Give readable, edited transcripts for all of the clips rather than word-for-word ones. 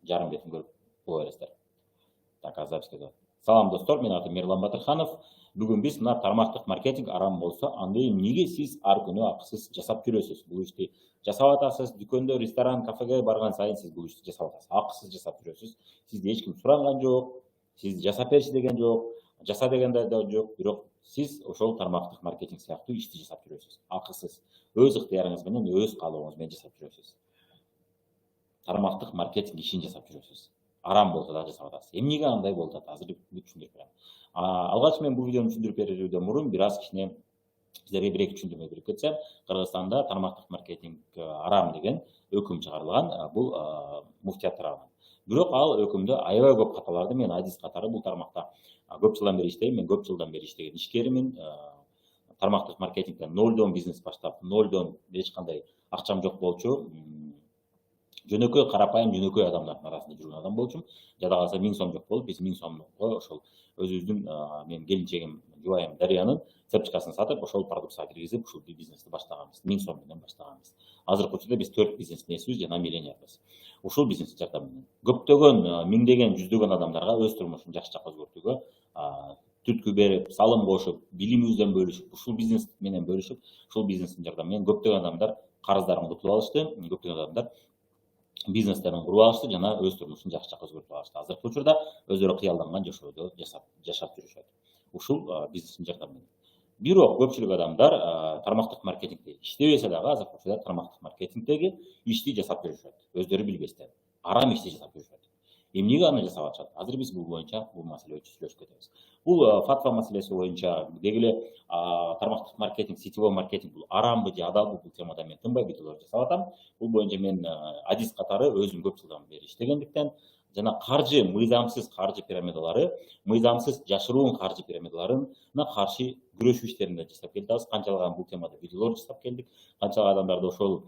жарым бетін көріп қоя бересіздер. Так, запись. Салам достор, мен атым Мирлан Батырханов. Бүгін біз мына тармақтық маркетинг арам болса, анда неге сіз ар күні ақысыз жасап жүресіз? Бұл ішті жасап атасыз, дүкенде, ресторан, кафеге барған сайын сіз бұл ішті жасап атасыз. Ақысыз жасап жүресіз. Сізді ешкім сұранған жоқ, сіз жасап берші деген жоқ, жаса деген де жоқ, бирок сіз ошол тармақтық маркетинг сияқты ішті жасап жүресіз. Ақысыз. Өз ықтиярыңызбенен, өз қалауыңызбен жасап жүресіз. Тармақтық маркетинг ішін жасап жүресіз. Арам болса да жасап атасыз. Эмнеге андай болуп атат? Азыр түшүндүрүп берем. Алгач мен бул видеону түшүндүрүп берүүдөн мурун бир аз кичине сиздерге бир эки түшүндүрмө берип кетсем, Кыргызстанда тармактык маркетинг арам деген өкүм чыгарылган, бул муфтият тарабынан. Бирок ал өкүмдө аябай көп каталарды мен адис катары бул тармакта көп жылдан бери иштейм, мен көп жылдан бери иштеген ишкеримин. Тармактык маркетингден нолдон бизнес баштап, нолдон эч кандай акчам жок болчу. Жөнөкөй карапайым жөнөкөй адамдардын арасында жүргөн адам болчумун. Жада калса 1000 сом жок болуп, биз 1000 сомго ошол өзүбүздүн мен келинчегим, жубайым Дариянын цепочкасын сатып, ошол продукцияга киргизип, ушул бизнести баштаганбыз. 1000 сом менен баштаганбыз. Азыркы учурда биз 4 бизнестин ээсибиз жана миллионербиз. Ушул бизнес жардам менен көптөгөн, миңдеген, жүздөгөн адамдарга өз турмушун жакшы жакка өзгөртүүгө түрткү берип, салым кошуп, билимибизден бөлүшүп, ушул бизнес менен бөлүшүп, ушул бизнестин жардамы менен көптөгөн адамдар карыздарын утуп алышты, көптөгөн адамдар бизнестерин куруп алышты жана өз турмушун жакшы жакка өзгөртүп алышты. Азыркы учурда өздөрү кыялданган жашоодо жашап жүрүшөт. Ушул бизнестин жардамы менен. Бирок көпчүлүк адамдар тармактык маркетингде иштебесе дагы азыркы учурда тармактык маркетингдеги ишти жасап жүрүшөт. Өздөрү билбестен арам ишти жасап жүрүшөт. Эмнеге аны жасап атышат? Азыр биз бул боюнча бул маселе сүйлөшүп кетебиз. Бул фатва маселеси боюнча дегеле тармактык маркетинг, сетевой маркетинг бул арамбы же адалбы, бул темада мен тынбай видеолор жасап атам. Бул боюнча мен адис катары өзүм көп жылдан бери иштегендиктен жана каржы, мыйзамсыз каржы пирамидалары, мыйзамсыз жашыруун каржы пирамидаларына каршы күрөшүү иштерин да жасап келдик. Канчалаган бул темада видеолор жасап келдик. Канчалык адамдарды ошол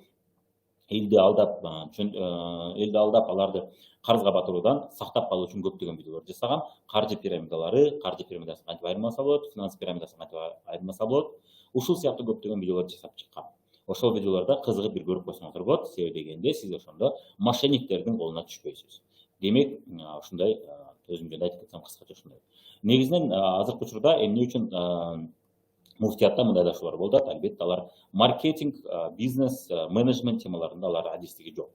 элди алдап аларды карызга батыруудан сактап калуу үчүн көптөгөн видеолор жасаган. Каржы пирамидасын кантип айырмаса болот, финанс пирамидасын кантип айырмаса болот. Ушул сыяктуу көптөгөн видеолор жасап чыккан. Ошол видеолордо кызыгып бир көрүп койсоңуздар болот. Себеби дегенде сиз ошондо мошенниктердин колуна түшпөйсүз. Демек, ушундай өзүм жөнүндө айтып кетсем кыскача ушундай. Негизинен азыркы учурда эмне үчүн муфтиятта мындай дашуулар болуп атат? Албетте алар маркетинг, бизнес, менеджмент темаларында алар адистиги жок.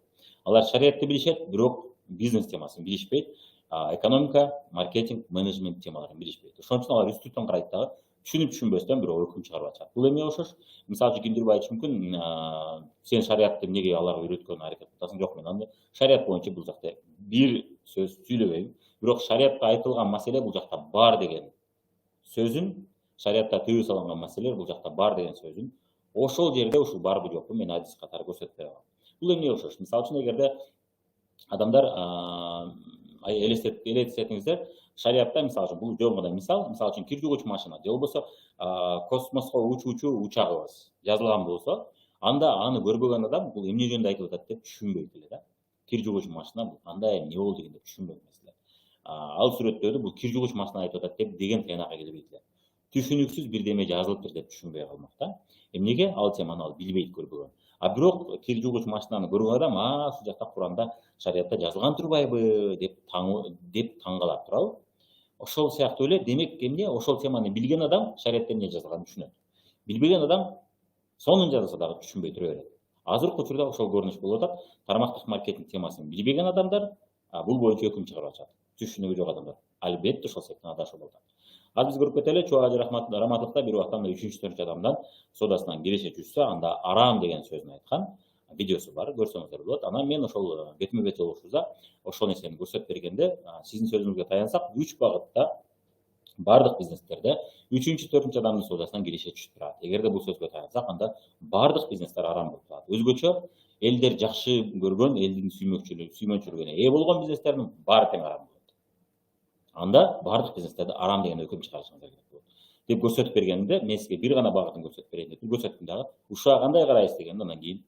Алар шариятты билишет, бирок бизнес темасын билишпейт. Экономика, маркетинг, менеджмент темаларын билишпейт. Ошон үчүн алар үстүртөн карайт дагы түшүнүп түшүнбөстөн бирок өкүм чыгарып атышат. Бул эмне окшош? Мисалы үчүн кимдир айтышы мүмкүн, сен шариятты эмнеге аларга үйрөткөн аракет кыласың? Жок, мен аны шарият боюнча бул жакта бир сөз сүйлөбөйм. Бирок шариятта айтылган маселе бул жакта бар деген сөзүн, шариятта тыюу салынган маселелер бул жакта бар деген сөзүн ошол жерде ушул барбы жокпу мен адис катары көрсөтпөй алам. Бул эмне окшош? Мисалы үчүн эгерде адамдар элестетиңиздер, шариятта мисалы үчүн бул жongодан мисалы үчүн кир жугуч машина же болбосо космоско учуучу учагыбыз жазылган болсо, анда аны көрбөгөн адам бул эмне жөнүндө айтып атат деп түшүнбөйт эле да. Кир жугуч машина бул кандай, эмне болду дегенде түшүнбөйт маселе. Ал сүрөттөрдө бул кир жугуч машина айтып атат деп деген тыянакка келбейт эле. Түшүнүксүз бирдеме жазылыптыр деп түшүнбөй калмак да. Эмнеге? Ал теманы ал билбейт, көрбөгөн. Бирок кир жугуч машинаны көргөн адам, ушул жакта Куранда, шариятта жазылган турбайбы деп таң калат туурабы? Ошол сыяктуу эле, демек эмне? Ошол теманы билген адам шариятта эмне жазылганын түшүнөт. Билбеген адам сонун жазылса дагы түшүнбөй тура берет. Азыркы учурда ошол көрүнүш болуп атат. Тармактык маркетинг темасын билбеген адамдар бул боюнча өкүм чыгарып атышат. Түшүнүгү жок адамдар. Албетте ошол сыяктуу адашуу болуп атат. Ал биз көрүп кетели, Чубак Раматовда бир убакта 3-4 адамдан содасынан киреше түшсө, анда арам деген сөзүн айткан видеосу бар, көрсөңүздөр болот. Анан мен ошол бетме бет жолугушууда ошол нерсени көрсөтүп бергенде, сиздин сөзүңүзгө таянсак, 3 багытта бардык бизнестерде 3-4 адамдын содасынан киреше түшүп турат. Эгерде бул сөзгө таянсак, анда бардык бизнестер арам болуп турат. Өзгөчө элдер жакшы көргөн, элдин сүймөнчүлүгүнө ээ болгон бизнестердин баары тең арам болот. Анда бардык бизнестерде арам деген өкүм чыгарышыңыздар керек болот. Деп көрсөтүп бергенде, мен сизге бир гана багытын көрсөтүп берейин деп көрсөттүм дагы. Ушуга кандай карайсыз дегенде, андан кийин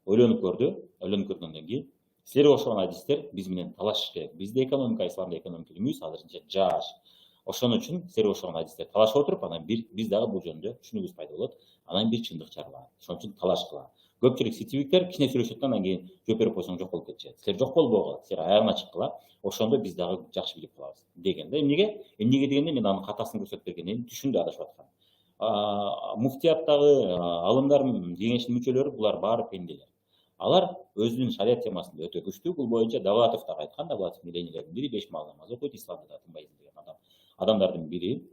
ойлонуп көргөндөн кийин силерге окшогон адистер биз менен талашыш керек. Бизде экономика, исламда экономика илимибиз азырынча жаш. Ошон үчүн силерге окшогон адистер талашып отуруп, анан биз дагы бул жөнүндө түшүнүгүбүз пайда болот. Анан бир чындык чыгарылат. Ошон үчүн талаш кылалы. Көпчүлүк сетевиктер кичине сүйлөшөт, анан кийин жооп берип койсоң жок болуп кетишет. Силер жок болбогула, силер аягына чыккыла, ошондо биз дагы жакшы билип калабыз деген да. Эмнеге дегенде мен анын катасын көрсөтүп бергенин түшүндү адашып аткан. Муфтияттагы алымдар, кеңештин мүчөлөрү булар баары пенделер. Алар өзүнүн шарият темасында өтө күчтүү. Бул боюнча Давлатов дагы айткан, Давлатов милениялердин бири, 5 маал намаз окуйт, исламды да тынбай изилдеген адамдардын бири.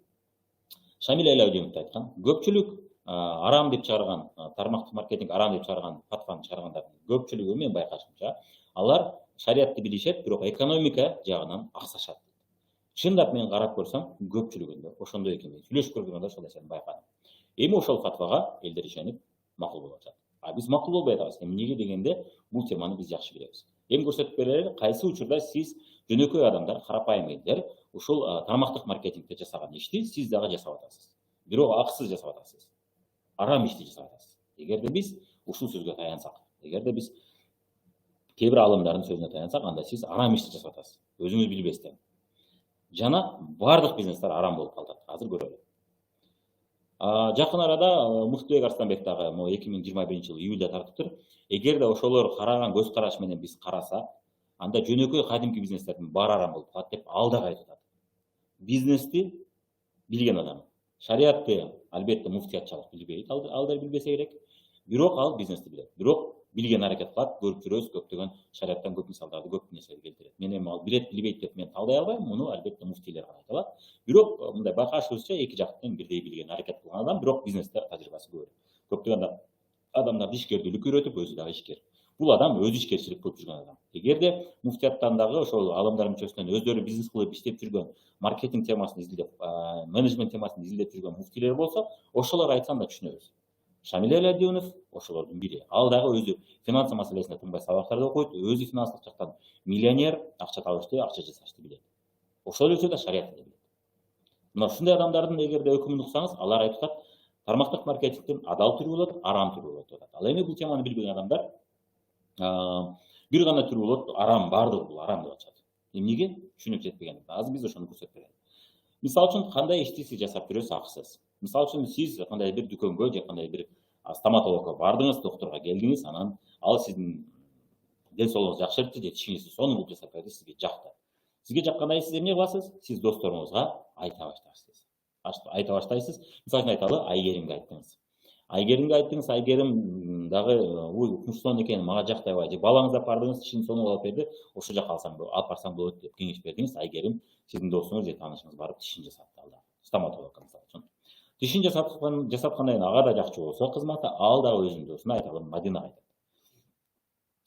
Шамил Элаудинов айткан, көпчүлүк арам деп чыгарган, тармактык маркетинг арам деп чыгарган, фатваны чыгаргандардын көпчүлүгү менин байкашымча, алар шариятты билишет, бирок экономика жагынан аксашат. Чындап мен карап көрсөм, көпчүлүгүндө ошондой экен. Сүйлөшүп көргөндө ошол нерсени байкадым. Эми ошол фатвага элдер ишенип макул болуп атат. Биз макул болбой атабыз. Эмнеге дегенде, бул теманы биз жакшы билебиз. Эми көрсөтүп берели, кайсы учурда сиз жөнөкөй адамдар, карапайым элдер ушул тармактык маркетингде жасаган ишти сиз дагы жасап атасыз. Бирок акысыз жасап атасыз. Арам ишти жасап атасыз. Эгерде биз ушул сөзгө таянсак, эгерде биз кээ бир алымдардын сөзүнө таянсак, анда сиз арам ишти жасап атасыз. Өзүңүз билбестен. Жана бардык бизнестер арам болуп калат. Азыр көрөлү. Жакын арада Муштубек Арстанбек дагы 2021 июлда тартыптыр. Эгерде ошолор караган көз караш менен биз карасак, анда жөнөкөй кадимки бизнестердин баары арам болуп калат деп ал дагы айтып атат. Бизнести билген адам. Шариатты албетте муфтиятчылык билбейт, алдар билбесе керек. Бирок ал бизнести билет. Бирок билген аракет кылат, көрүп жүрөбүз көптөгөн шариаттан көп мисалдарды, көп нерселерди келтирет. Мен эми ал билет, билбейт деп мен талдай албайм, муну албетте муфтийлер гана айта алат. Бирок мындай байкашыбызча эки жактын бирдей билген аракет кылган адам, бирок бизнесте тажрыйбасы көп. Көптөгөн адамдарды ишкердүүлүккө үйрөтүп, өзү дагы ишкер. Бул адам өз ишкерчилик кылып жүргөн адам. Эгерде муфтияттан дагы ошол алымдар мүчөсүнөн өздөрү бизнес кылып иштеп жүргөн, маркетинг темасын изилдеп, менеджмент темасын изилдеп жүргөн муфтийлер болсо, ошолор айтса да түшүнөбүз. Шамил Элаудинов ошолордун бири. Ал дагы өзү финансы маселесинде тынбай сабактарды окуйт, өзү финанстык жактан миллионер, акча табышты, акча жасашты билет. Ошол эле да шариятты билет. Мына ушундай адамдардын эгерде өкүмүн уксаңыз, алар айтып атат, тармактык маркетингдин адал түрү болот, арам түрү болот деп атат. Ал эми бул теманы билбеген адамдар бир гана түрү болот, арам, бардыгы бул арам деп атышат. Эмнеге? Түшүнүп жетпеген. Азыр биз ошону көрсөтүп берели. Мисалы үчүн кандай ишти сиз жасап жүрөсүз акысыз. Мисалы үчүн сиз кандай бир дүкөнгө же кандай бир стоматологко бардыңыз, докторго келдиңиз, анан ал сиздин ден соолугуңузду жакшыртты же тишиңизди сонун кылып жасап берди, сизге жакты. Сизге жаккандан кийин сиз эмне кыласыз? Сиз досторуңузга айта баштайсыз. Айта баштайсыз. Мисалы үчүн айталы, Айгеримге айттыңыз. Айгеримге айттыңыз, Айгерим дагы укмуш сонун экен, мага жактабай, же балаңыз алып бардыңыз, тишин сонун алып берди, ошол жака алып барсаң болот деп кеңеш бердиңиз. Айгерим сиздин досуңуз же таанышыңыз барып тишин жасатты алда. Стоматологко мисалы үчүн. Тишин жасаткандан кийин ага да жакчы болсо кызматы, ал дагы өзүнүн досуна айталы, Мадинага айтат.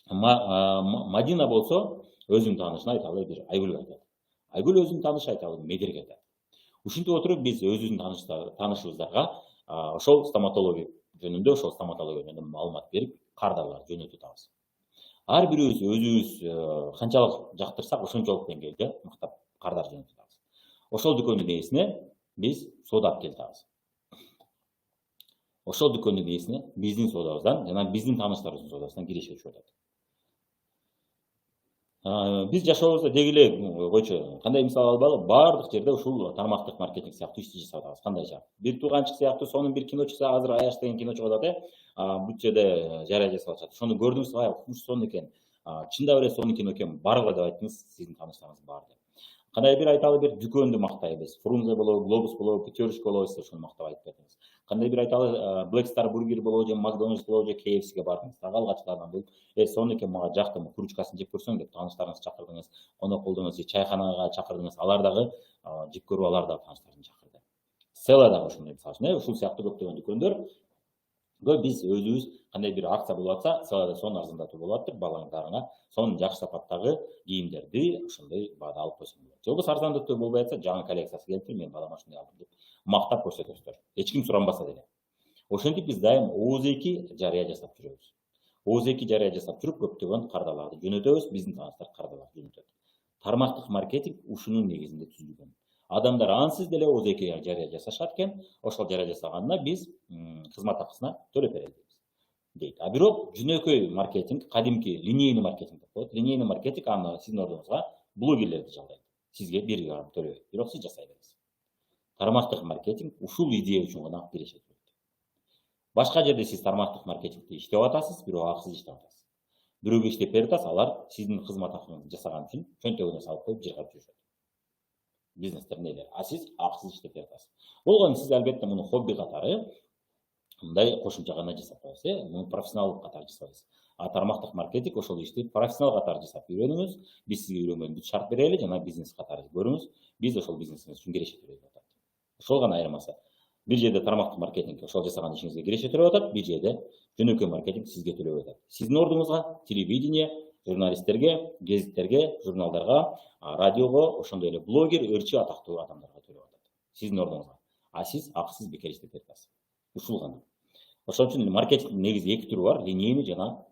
Мадина болсо өзүнүн таанышына айталы, бир Айгүлгө айтат. Айгүл өзүнүн таанышы айталы, Медерге айтат. Ушинтип отуруп биз өзүбүздүн таанышыбыздарга ошол стоматология жөнүндө маалымат берип, кардарлар жөнөтүп атабыз. Ар бирибиз өзүбүз канчалык жактырсак, ошончолук деңгээлде мыктап кардар жөнөтүп атабыз. Ошол дүкөндүн ээсине биз соода алып келип атабыз. Ошол дүкөндүн ээсине биздин соодабыздан жана биздин тааныштарыбыздын соодабыздан киреше түшүп атат. Биз жашообузда деги эле койчу, кандай мисал албайлы, бардык жерде ушул тармактык маркетинг сыяктуу ишти жасап атабыз. Кандайча бир тууганчык сыяктуу, сонун бир киночу, азыр Аяш деген кино чыгып атат, бүт жерде жарыя жасап атышат. Ошону көрдүңүз, укмуш сонун экен, чындап эле сонун кино экен, баргыла деп айттыңыз, сиздин тааныштарыңыз бар деп. Кандай бир айталы, бир дүкөндү мактайбыз, Фрунзе болобу, Глобус болобу, Пятерочка болобу, сиз ошону мактап айтып бердиңиз. Кандай бир айталы, Black Star Burger болобу, же Макдоналдс болобу, же KFC'ге бардыңыз, дагы алгачкылардан болуп, сонун экен, мага жакты, кружкасын жеп көрсөң деп тааныштарыңызды чакырдыңыз, конок кылдыңыз, же чайханага чакырдыңыз, алар дагы жеп көрүп, алар дагы тааныштарын чакырды. Села дагы ошондой, мисалы үчүн, ушул сыяктуу көптөгөн дүкөндөр биз өзүбүз кандай бир акция болуп атса, Селада сонун арзандатуу болуп атып, балаңдарыңа сонун жакшы сапаттагы кийимдерди ошондой баада алып койсоң болот. Же болбосо арзандатуу болбой атса, жаңы коллекциясы келиптир, мен балама ушундай алдым деп мактап көрсөтөсүздөр. Эч ким суранбаса деле. Ошентип биз дайым ооз-эки жарыя жасап жүрөбүз. Ооз-эки жарыя жасап жүрүп, көптөгөн кардарларды жөнөтөбүз, биздин тааныштар кардарларды жөнөтөт. Тармактык маркетинг ушунун негизинде түзүлгөн. Адамдар ансыз деле ооз-эки жарыя жасашат экен, ошол жарыя жасаганына биз кызмат акысына төлөп берели дейт. Бирок жөнөкөй маркетинг, кадимки линейный маркетинг деп коет. Линейный маркетинг аны сиздин ордуңузга блогерлерди жалдайт. Сизге 1 жарым төлөбөйт, бирок сиз жасай бересиз. Тармактык маркетинг ушул идея үчүн гана киреше. Башка жерде сиз тармактык маркетингди иштеп атасыз, бирок акысыз иштеп атасыз. Бирөөгө иштеп берип атасыз, алар сиздин кызмат акыңызды жасаган үчүн чөнтөгүнө салып коюп жыргап жүрүшөт. Бизнестердин ээлери. А сиз акысыз иштеп берип атасыз. Болгону сиз албетте муну хобби катары мындай кошумча гана жасап коесуз, муну профессионалдык катары жасабайсыз. А тармактык маркетинг ошол ишти профессионал катары жасап үйрөнүңүз. Биз сизге үйрөнгөн бүт шарт берели, жана бизнес катары көрүңүз. Биз ошол бизнесиңиз үчүн киреше төлөйт атат. Ошол гана айырмасы. Бир жерде тармактык маркетинг ошол жасаган ишиңизге киреше төлөп атат, бир жерде жөнөкөй маркетинг сизге төлөп атат. Сиздин ордуңузга телевидение, журналисттерге, гезиттерге, журналдарга, радиого, ошондой эле блогер, ырчы атактуу адамдарга төлөп атат. Сиздин ордуңузга. А сиз акысыз бекер иштеп берип атасыз. Ушул гана. Ошон үчүн маркетингдин негизи эки түрү бар, линейный жана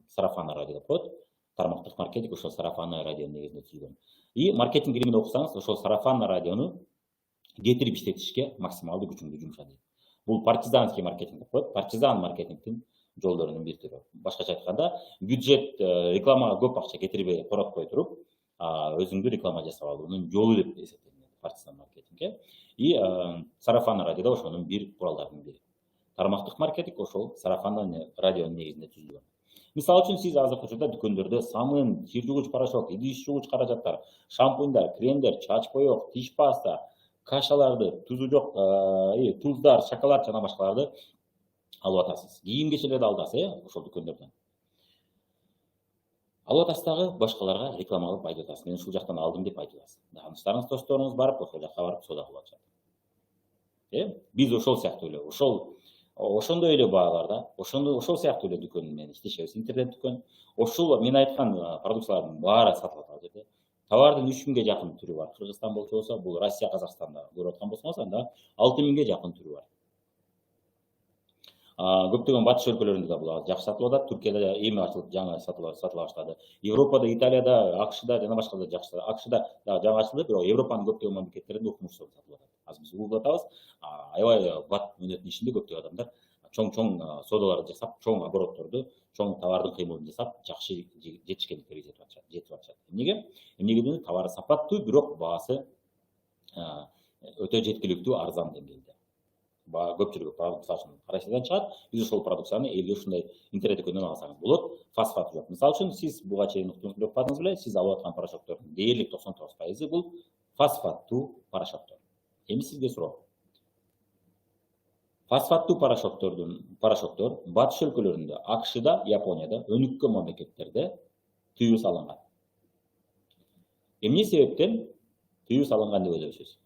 сарафанный радио деп коет. Тармактык маркетинг ошол сарафанный радионун негизинде түзүлгөн. И маркетинг илимин окусаңыз, ошол сарафанный радиону кетирип иштетишке максималдуу күчүңдү жумша дейт. Бул партизанский маркетинг деп коет. Партизан маркетингдин жолдорунун бир түрү. Башкача айтканда, бюджет рекламага көп акча кетирбей короткой туруп, өзүңдү реклама жасап алуунун жолу деп эсептелинет партизан маркетинг. И сарафанный радио ошонун бир куралдарынын бири. Тармактык маркетинг ошол сарафанный радионун негизинде түзүлгөн. Мисалы үчүн сиз азыркы учурда дүкөндөрдө самын, кир жугуч порошок, идиш жугуч каражаттар, шампуньдар, кремдер, чач боек, тиш паста, кашаларды, тузу жок, туздар, шоколад жана башкаларды алып атасыз. Кийим кечелерди алып атасыз, ошол дүкөндөрдөн. Алып атасыз дагы башкаларга реклама кылып айтып атасыз. Мен ушул жактан алдым деп айтып атасыз. Тааныштарыңыз, досторуңуз барып, ошол жакка барып соода кылып атышат. Биз ошол сыяктуу эле, ошондой эле бааларда, ошол сыяктуу эле дүкөн менен иштешебиз. Интернет дүкөн. Ошол мен айткан продукциялардын баары сатылат ал жерде. Товардын 3000ге жакын түрү бар. Кыргызстан болсо, бул Россия, Казакстанда көрүп аткан болсоңуз, анда 6000ге жакын түрү бар. Көптөгөн батыш өлкөлөрүндө да бул жакшы сатылып атат. Түркияда эми ачылып жаңы сатыла баштады. Европада, Италияда, АКШда жана башкаларда жакшы. АКШда да жаңы ачылды, бирок Европанын көптөгөн мамлекеттеринде укмуштуу сатылып атат. Азыр биз угуп атабыз. Аябай бат мөнөтүнүн ичинде көптөгөн адамдар чоң соодаларды жасап, чоң оборотторду, чоң товардын кыймылын жасап, жакшы жетишкендиктерге жетип атышат. Эмнеге? Эмнеге товары сапаттуу, бирок баасы өтө жеткиликтүү, арзан деңгээлде. Көпчүлүгү продукциясын Россиядан чыгат. Биз ошол продукцияны элге ушундай интернет дүкөндөн алсаңыз болот. Фосфат жок. Мисалы үчүн сиз буга чейин уктуңуз бадыңыз беле, сиз алып аткан порошоктордун дээрлик 99% бул фосфаттуу порошоктор. Эми сизге суроо. Фосфаттуу порошоктор батыш өлкөлөрүндө, АКШда, Японияда, өнүккөн мамлекеттерде тыюу салынган. Эмне себептен тыюу салынган деп ойлойсуз?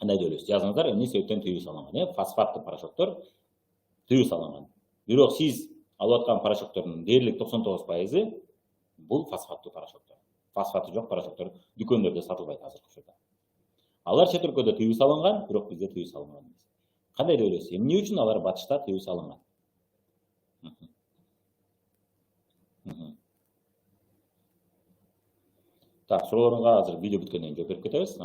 Кандай деп ойлойсуз? Жазыңыздар, эмне себептен тыюу салынган? Фосфаттуу порошоктор тыюу салынган. Бирок сиз алып аткан порошоктордун дээрлик 99% бул фосфаттуу порошоктор. Фосфаты жок порошоктор дүкөндөрдө сатылбайт азыркы учурда. Алар чет өлкөдө тыюу салынган, бирок бизде тыюу салынган эмес. Кандай деп ойлойсуз? Эмне үчүн алар батышта тыюу салынган? Так, суроолоруңузга азыр видео бүткөндөн жооп берип кетебиз.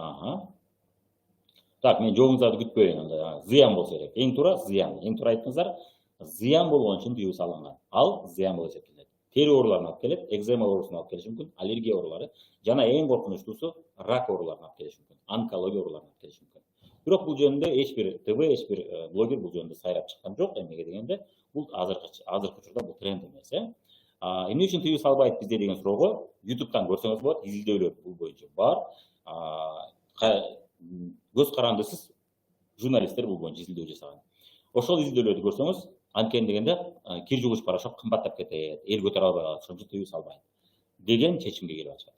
Так, мен жообуңуздарды күтпөйүн, анда зыян болсо керек. Эң туура зыян. Эң туура айттыңыздар. Зыян болгон үчүн тыюу салынган. Ал зыян болуп эсептелет. Тери ооруларын алып келет, экзема оорусун алып келиши мүмкүн, аллергия оорулары жана эң коркунучтуусу рак ооруларын алып келиши мүмкүн, онкология ооруларын алып келиши мүмкүн. Бирок бул жөнүндө эч бир ТВ, эч бир блогер бул жөнүндө сайрап чыккан жок. Эмнеге дегенде, бул азыркы учурда бул тренд эмес. Эмне үчүн тыюу салбайт бизде деген суроого YouTube'дан көрсөңүз болот, изилдөөлөр бул боюнча бар. Көз карандысыз журналисттер бул боюнча изилдөө жасаган. Ошол изилдөөлөрдү көрсөңүз, анткени дегенде кир жугуч порошок кымбаттап кетет, эл көтөрө албай калат, ошон үчүн тыюу салбайт деген чечимге келип атышат.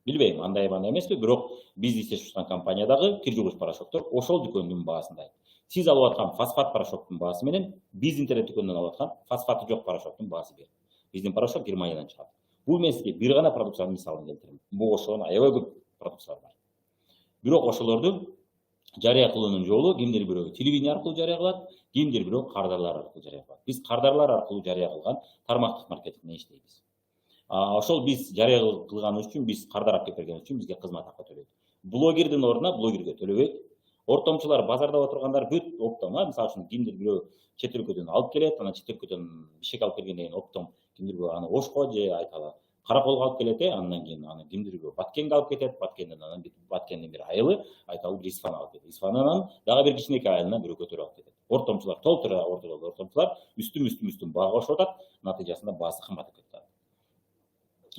Билбейм, андай эмеспи, бирок биз иштешип аткан компаниядагы кир жугуч порошоктор ошол дүкөндүн баасында. Сиз алып аткан фосфат порошоктун баасы менен биз интернет дүкөндөн алып аткан фосфаты жок порошоктун баасы бир. Биздин порошок Германиядан чыгат. Бул мен сизге бир гана продукциянын мисалын келтирем. Бул ошол аябай көп продукциялар бар. Бирок ошолорду жарыя кылуунун жолу кимдир бирөө телевидение аркылуу жарыя кылат, кимдир бирөө кардарлар аркылуу жарыя кылат. Биз кардарлар аркылуу жарыя кылган тармактык маркетингде иштейбиз. Ошол биз жарыя кылган үчүн, биз кардар алып келип берген үчүн бизге кызмат акы төлөйт. Блогердин ордуна блогерге төлөбөйт. Ортомчулар, базарда отургандар бүт оптом, мисалы үчүн кимдир бирөө чет өлкөдөн алып келет, анан чет өлкөдөн бишек алып келгенден кийин оптом кимдир бирөө аны Ошко же айталы Караколго алып келет, андан кийин аны кимдир бирөө Баткенге алып кетет, Баткенден анан Баткендин бир айылы айталы бир Исфана алып кетет. Исфананан дагы бир кичинекей айылына бирөө көтөрүп алып кетет. ортомчулар толтура ортомчулар үстүм бага кошуп атат, натыйжасында баасы кымбат кетип атат.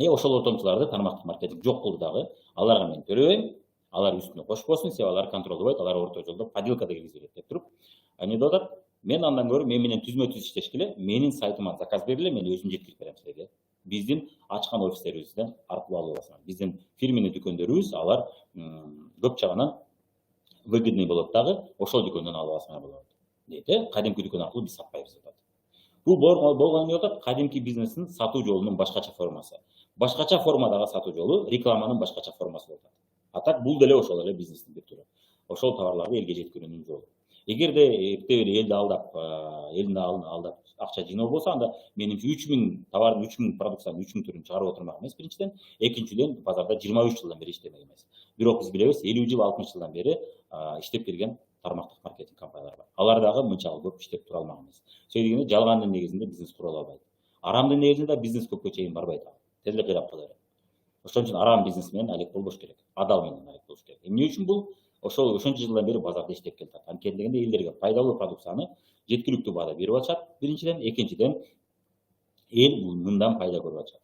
Ошол ортомчуларды тармактык маркетинг жок кылды дагы. Аларга мен төлөбөйм, алар үстүнө кошпосун, себеби алар контролдобойт, алар орто жолдо поделкада киргизилет деп туруп, эмне деп атат? Мен андан көрө мен менен түзмө-түз иштешкиле, менин сайтыма заказ бергиле, мен өзүм жеткирип берем силерге. Биздин ачкан офистерибизден аркылуу алып аласыңар. Биздин фирменный дүкөндөрүбүз алар көп жагынан выгодный болот дагы, ошол дүкөндөн алып алсаңар болот дейт. Кадимки дүкөн аркылуу биз сатпайбыз деп атат. Бул болгон эмне атат? Кадимки бизнестин сатуу жолунун башкача формасы. Башкача формадагы сатуу жолу рекламанын башкача формасы болот. А так бул деле ошол эле бизнестин бир түрү. Ошол товарларды элге жеткирүүнүн жолу. Эгерде эптебир элди алдап, элдин алдап акча жыйноо болсо, анда менимче 3000 товардын 3000 продукциянын 3000 түрүн чыгарып отурмак эмес биринчиден, экинчиден базарда 23 жылдан бери иштемек эмес. Бирок биз билебиз, 50 жыл 60 жылдан бери иштеп келген тармактык маркетинг компаниялар бар. Алар дагы мынчалык көп иштеп тура алмак эмес. Сөйдөгөндө жалгандын негизинде бизнес тура албайт. Арамдын негизинде бизнес көпкө чейин барбайт. Тез эле кыйрап кала берет. Ошон үчүн арам бизнес менен алек болбош керек. Адал менен алек болуш керек. Эмне үчүн бул? Ошончо жылдан бери базарда иштеп келатат. Анткени дегенде элдерге пайдалуу продукцияны жеткиликтүү баада берип атышат. Биринчиден, экинчиден эл мындан пайда көрүп атышат.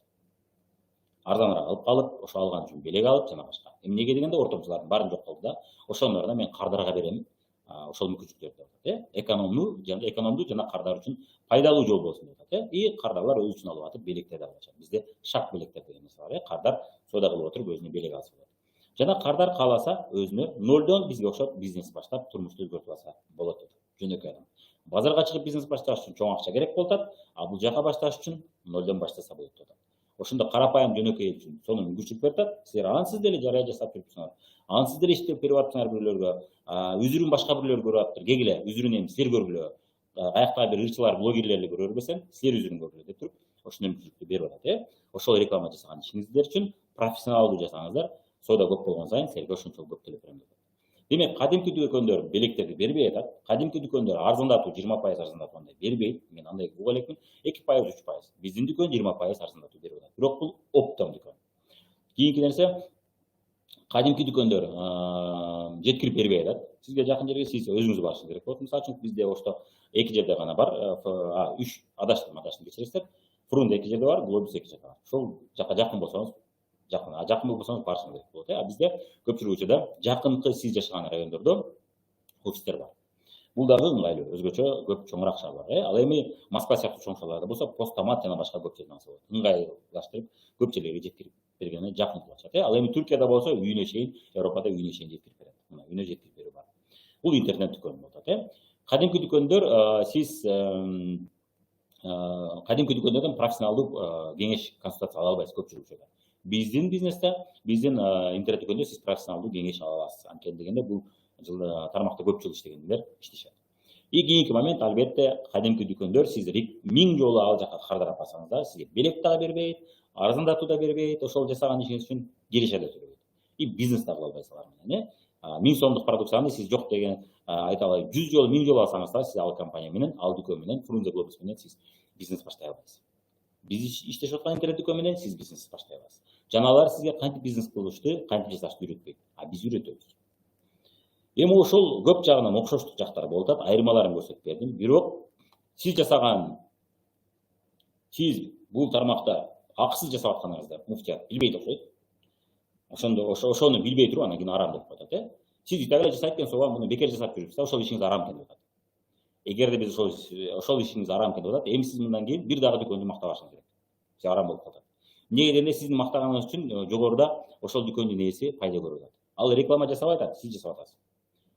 Арзаныраак алып калып, ошо алган үчүн белек алып жана башка. Эмнеге дегенде ортомчулардын баарын жок кылды да, ошонун ордуна мен кардарга берем, ошол мүмкүнчүлүктөрдү деп атат. Экономдуу жана кардар үчүн пайдалуу жол болсун деп атат. Кардарлар өз үчүн алып атып, белектерди алып атышат. Бизде шак белектер деген нерсе бар. Кардар соода кылып отуруп өзүнө белек алса болот. Жана кардар кааласа өзүнө нолдон бизге окшоп бизнес баштап, турмушту өзгөртүп алса болот деп. Жөнөкөй адам. Базарга чыгып бизнес башташ үчүн чоң акча керек болуп атат, а бул жака башташ үчүн нолдон баштаса болот деп атат. Ошондо карапайым жөнөкөй эл үчүн сону мүмкүнчүлүк берип атат. Силер ансыз деле жарыя жасап жүрүпсүңөр. Ансыз деле иштеп берип атсыңар бирлөргө. Үзүрүн башка бирлөр көрүп атыптыр. Кегиле, үзүрүн эми силер көргүлө. Каякта бир ырчылар, блогерлерди көрөр берсең, силер үзүрүн көргүлө деп туруп, ошондой мүмкүнчүлүктү берип атат. Ошол реклама жасаган ишиңиздер үчүн профессионалдуу жасаңыздар. Соода көп болгон сайын силерге ошончолук көп төлөп берем деп. Демек, кадимки дүкөндөр белектерди бербей атат. Кадимки дүкөндөр арзандатуу 20% арзандатуу андай бербейт. Мен андай уга элекмин. 2%, 3%. Биздин дүкөн 20% арзандатуу берип атат. Бирок бул оптом дүкөн. Кийинки нерсе, кадимки дүкөндөр жеткирип бербей атат. Сизге жакын жерге сиз өзүңүз барышыңыз керек болот. Мисалы үчүн бизде ошто 2 жерде гана бар. 3 адаштым кечиресиздер. Фрунде 2 жерде бар, Глобус 2 жерде бар. Ошол жака жакын болсоңуз жакын болсоңуз барышыңыз керек болот. А бизде көпчүлүк учурда жакынкы сиз жашаган райондордо офистер бар. Бул дагы ыңгайлуу, өзгөчө көп чоңураак шаарлар. Ал эми Москва сыяктуу чоң шаарларда болсо, Постамат жана башка көп жерден алса болот. Ыңгайлаштырып, көп жерлерге жеткирип бергенде жакын кылып атышат. Ал эми Түркияда болсо, үйүнө чейин, Европада үйүнө чейин жеткирип берет. Мына үйүнө жеткирип берүү бар. Бул интернет дүкөн болот. Кадимки дүкөндөр сиз кадимки дүкөндөрдөн профессионалдуу кеңеш консультация ала албайсыз көпчүлүк учурда. Биздин бизнесте, биздин интернет дүкөндө сиз профессионалдуу кеңеш ала аласыз. Анткени дегенде бул тармакта көп жыл иштегендер иштешет. Кийинки момент, албетте, кадимки дүкөндөр сиз 1000 жолу ал жака кардарап бассаңыз да, сизге белек дагы бербейт, арзандатуу да бербейт, ошол жасаган ишиңиз үчүн киреше да төлөбөйт. Бизнес да кыла албайсыз алар менен. 1000 сомдук продукцияны сиз жок деген айта албайсыз. 100 жолу, 1000 жолу алсаңыз да, сиз ал компания менен, ал дүкөн менен, Фрунзе Глобус менен сиз бизнес баштай албайсыз. Биз иштешип аткан интернет дүкөн менен сиз бизнес баштай аласыз. Жана алар сизге кантип бизнес кылышты, кантип жасашты үйрөтпөйт. А биз үйрөтөбүз. Эми ошол көп жагынан окшоштук жактары болуп атат, айырмаларын көрсөтүп бердим. Бирок сиз бул тармакта акысыз жасап атканыңызды муфтият билбейт окшойт. Ошону билбей туруп анан кийин арам деп атат. Сиз так эле жасайт экен, сого муну бекер жасап жүрүпсүз, ошол ишиңиз арам экен деп атат. Эгерде биз ошол ишиңиз арам экен деп атат, эми сиз мындан кийин бир дагы дүкөндү мактабашыңыз керек. Сиз арам болуп калат. Эмнеге дегенде сиздин мактаганыңыз үчүн жогоруда ошол дүкөндүн ээси пайда көрүп атат. Ал реклама жасабай атат, сиз жасап атасыз.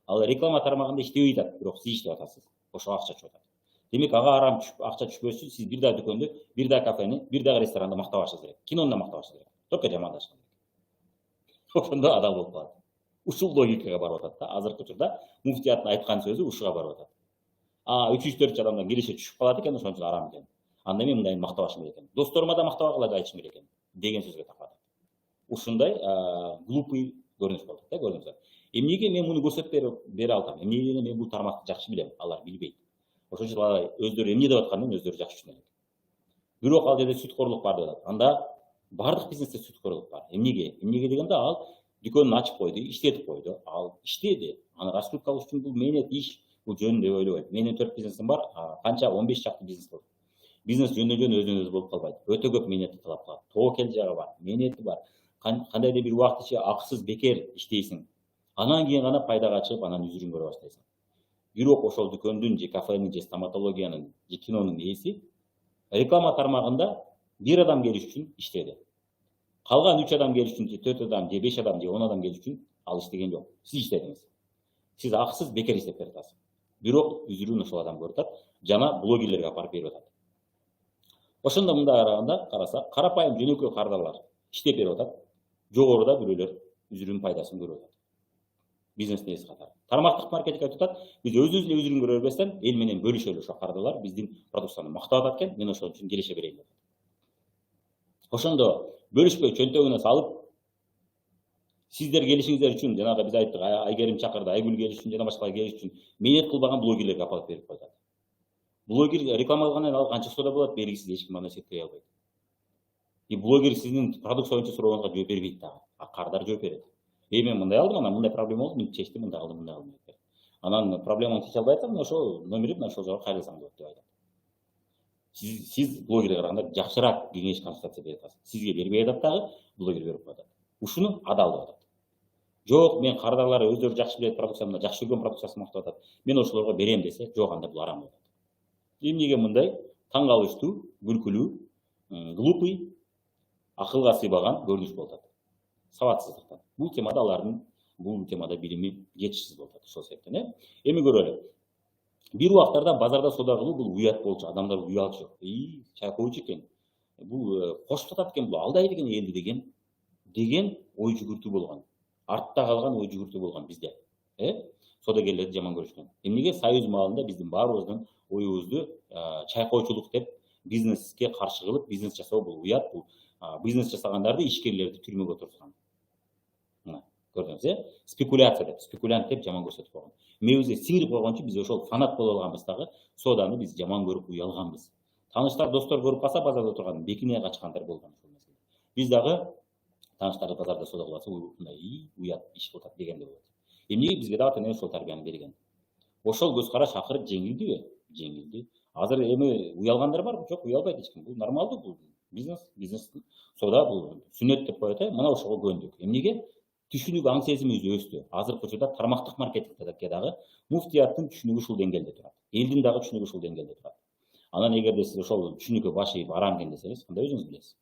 Ал реклама тармагында иштебей атат, бирок сиз иштеп атасыз. Ошого акча чыгып атат. Демек, ага арам акча түшпөс үчүн сиз бир дагы дүкөндү, бир дагы кафени, бир дагы ресторанды мактабашыңыз керек. Кинону да мактабашыңыз керек. Только жамандашыңыз керек. Ошондо адал болуп калат. Ушул логикага барып атат да. Азыркы учурда муфтияттын айткан сөзү ушуга барып атат. 300-400 адамдан киреше түшүп калат экен, ошон үчүн арам экен. Анда мен мындай мактабашым керек экен. Досторума да мактабагыла айтышым керек экен деген сөзгө такат. Ушундай глупый көрүнүш болот да, көрдүңүздөр. Эмнеге мен муну көрсөтүп бере алам? Эмнеге мен бул тармакты жакшы билем, алар билбейт. Ошон үчүн алар өздөрү эмне деп атканын өздөрү жакшы түшүнөт. Бирок ал жерде сүткөрлүк бар деп атат. Анда бардык бизнесте сүткөрлүк бар. Эмнеге? Эмнеге дегенде ал дүкөнүн ачып койду, иштетип койду. Ал иштеди. Аны раскрутка кылыш үчүн бул мээнет иш. бул жөн деп ойлобойт. Менин 4 бизнесим бар, канча 15 чакты бизнес бар. Бизнес жөн өзүнөн өзү болуп калбайт. Өтө көп мээнетти талап кылат. Тобокел жагы бар, мээнети бар. Кандайдыр бир убакыт ичинде акысыз бекер иштейсиң. Анан кийин гана пайдага чыгып, анан үзүрүн көрө баштайсың. Бирок ошол дүкөндүн же кафенин же стоматологиянын же кинонун ээси реклама тармагында бир адам келиш үчүн иштеди. Калган 3 адам келиш үчүн же 4 адам же 5 адам же 10 адам келиш үчүн ал иштеген жок. Сиз иштедиңиз. Сиз акысыз бекер иштеп берип атасыз. Бирок үзүрүн ошол адам көрүп атат жана блогерлерге апарып берип атат. Ошондо мындай караганда карасак, карапайым жөнөкөй кардарлар иштеп берип атат. Жогоруда бирөөлөр үзүрүн пайдасын көрүп атат. Бизнестин ээси катары. Тармактык маркетинг айтып атат, биз өзүбүз эле үзүрүн көрө бербестен эл менен бөлүшөлү, ошо кардарлар биздин продукцияны мактап атат экен, мен ошол үчүн келише берейин деп. Ошондо бөлүшпөй чөнтөгүнө салып, сиздер келишиңиздер үчүн жанагы биз айттык, Айгерим чакырды, Айгүл келиш үчүн жана башкалар келиш үчүн мээнет кылбаган блогерлерге апарып берип коет. Блогер реклама кылгандан ал канча соода болот, белгисиз, эч ким аны эсептей албайт. И блогер сиздин продукция боюнча сурооңузга жооп бербейт дагы, а кардар жооп берет. Мен мындай алдым, анан мындай проблема болду, мен чечтим, мындай алдым, мындай алдым деп. Анан проблеманы чече албай атсам, ошол номери мына ошол жака кайрылсаң болот деп айтат. Сиз блогерге караганда жакшыраак кеңеш консультация берип атасыз. Сизге бербей атат дагы, блогер берип коет. Ушуну адал деп атат. Жок, мен кардарлар өздөрү жакшы билет, продукциямда жакшы көргөн продукциясын мактап атат. Мен ошолорго берем десе, жок, анда бул арам болот. Эмнеге мындай таң калыштуу, күлкүлүү, глупый, акылга сыйбаган көрүнүш болуп атат. Сабатсыздыктан. Бул темада алардын бул темада билими жетишсиз болуп атат. Ошол себептен, эми көрөлү. Бир убактарда базарда соода кылуу бул уят болчу, адамдар уялчу. Чай коючу экен. Бул кошуп сатат экен, бул алдайт экен элди деген ой жүгүртүү болгон. Артта калган ой жүгүртүү болгон бизде. Соодагерлерди жаман көрүшкөн. Эмнеге союз маалында биздин баарыбыздын оюбузду чайкоочулук деп бизнеске каршы кылып, бизнес жасоо бул уят, бул бизнес жасагандарды, ишкерлерди түрмөгө тургузган. Мына, көрдүңүз, спекуляция деп, спекулянт деп жаман көрсөтүп койгон. Мебизге сиңирип койгончу биз ошол фанат болуп алганбыз дагы, сооданы биз жаман көрүп уялганбыз. Тааныштар, достор көрүп калса базарда турган бекине качкандар болгон ошол мезгилде. Биз дагы тааныштарды базарда соода кылса, мындай уят иш кылып атат дегенде болот. Эмнеге бизге дагы ата-эне ошол тарбияны берген. Ошол көз караш акыры жеңилдиби? Жеңилди. Азыр эми уялгандар барбы? Жок, уялбайт эч ким. Бул нормалдуу, бул бизнес соода бул сүннөт деп коет, мына ошого көндүк. Эмнеге? Түшүнүк аң сезимибиз өстү. Азыркы учурда тармактык маркетингде дагы муфтияттын түшүнүгү ушул деңгээлде турат. Элдин дагы түшүнүгү ушул деңгээлде турат. Анан эгерде сиз ошол түшүнүккө баш ийип арам экен десеңиз, анда өзүңүз билесиз.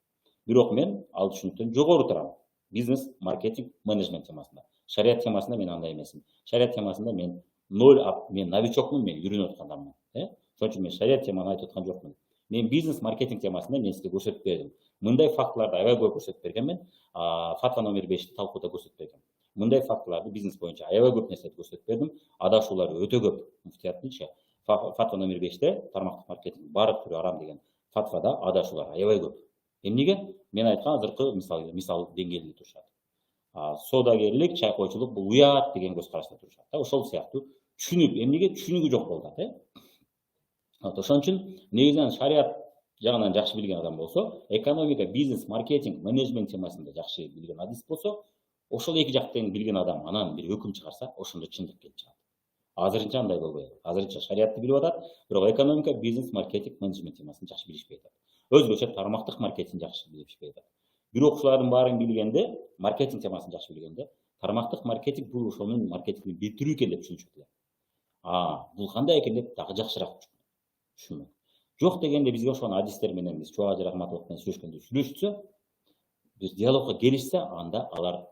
Бирок мен ал түшүнүктөн жогору турам. Бизнес, маркетинг, менеджмент темасында. Шариат темасында мен андай эмесмин. Шариат темасында мен мен новичокмун, мен үйрөнүп аткандамын. Ошон үчүн мен шариат теманы айтып аткан жокмун. Мен бизнес, маркетинг темасында мен сизге көрсөтүп бердим. Мындай фактыларды аябай көп көрсөтүп бергенмен, фатва номер 5-ти талкууда көрсөтүп бергем. Мындай фактыларды бизнес боюнча аябай көп нерселерди көрсөтүп бердим. Адашуулар өтө көп. Муфтияттынча фатва номер 5-те тармактык маркетинг баардык түрү арам деген фатвада адашуулар аябай көп. Эмнеге? Мен айткан азыркы мисал деңгээлинде турушат. Соодагерлик, чайкоочулук бул уят деген көз карашта турушат. Ошол сыяктуу түшүнүк, эмнеге түшүнүгү жок болуп атат. Ошон үчүн негизинен шариат жагынан жакшы билген адам болсо, экономика, бизнес, маркетинг, менеджмент темасында жакшы билген адис болсо, ошол эки жактан билген адам анан бир өкүм чыгарса, ошондо чындык келип чыгат. Азырынча андай болбой атат. Азырынча шариатты билип атат, бирок экономика, бизнес, маркетинг, менеджмент темасын жакшы билишпей атат. Өзгөчө тармактык маркетинг жакшы билишпей атат. Бирок ушулардын баарын билгенде, маркетинг темасын жакшы билгенде, тармактык маркетинг бул ошонун маркетингин бир түрү экен деп түшүнүшөт эле. Бул кандай экен деп дагы жакшыраак түшүнмөк. Жок дегенде бизге ошон адистер менен биз Чубак Рахматуллов менен сүйлөшкөндө, бир диалогко келишсе, анда алар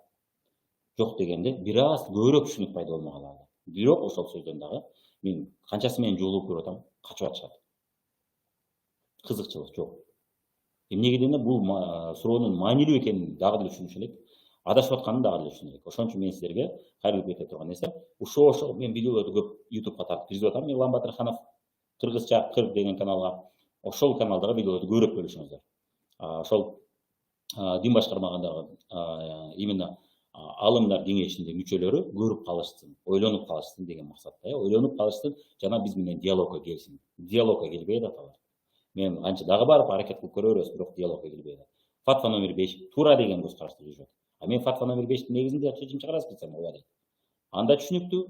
жок дегенде бир аз көбүрөөк түшүнүк пайда болмок алат. Бирок ошол сөздөн дагы мен канчасы менен жолугуп көрүп атам, качып атышат. Кызыкчылык жок. Эмнеге дегенде бул суроонун маанилүү экенин дагы деле түшүнүш элек, адашып атканын дагы деле түшүнүш элек. Ошон үчүн мен силерге кайрылып кете турган нерсе, ошо мен видеолорду көп YouTubeга тартып киргизип атам. Мирлан Батырханов кыргызча кыр деген каналга. Ошол каналдагы видеолорду көбүрөөк бөлүшүңүздөр. Ошол дин башкармагандагы именно алымдар кеңешинде мүчөлөрү көрүп калышсын, ойлонуп калышсын деген максатта. Ойлонуп калышсын, жана биз менен диалогко келсин. Диалогко келбей атат алар. Мен анча дагы барып аракет кылып көрө беребиз, бирок диалогко келбей атат. Фатва номер 5 туура деген көз карашта жүрүшөт. Мен фатва номер 5-тин негизинде чечим чыгарасыз десем, ооба дейт. анда түшүнүктүү,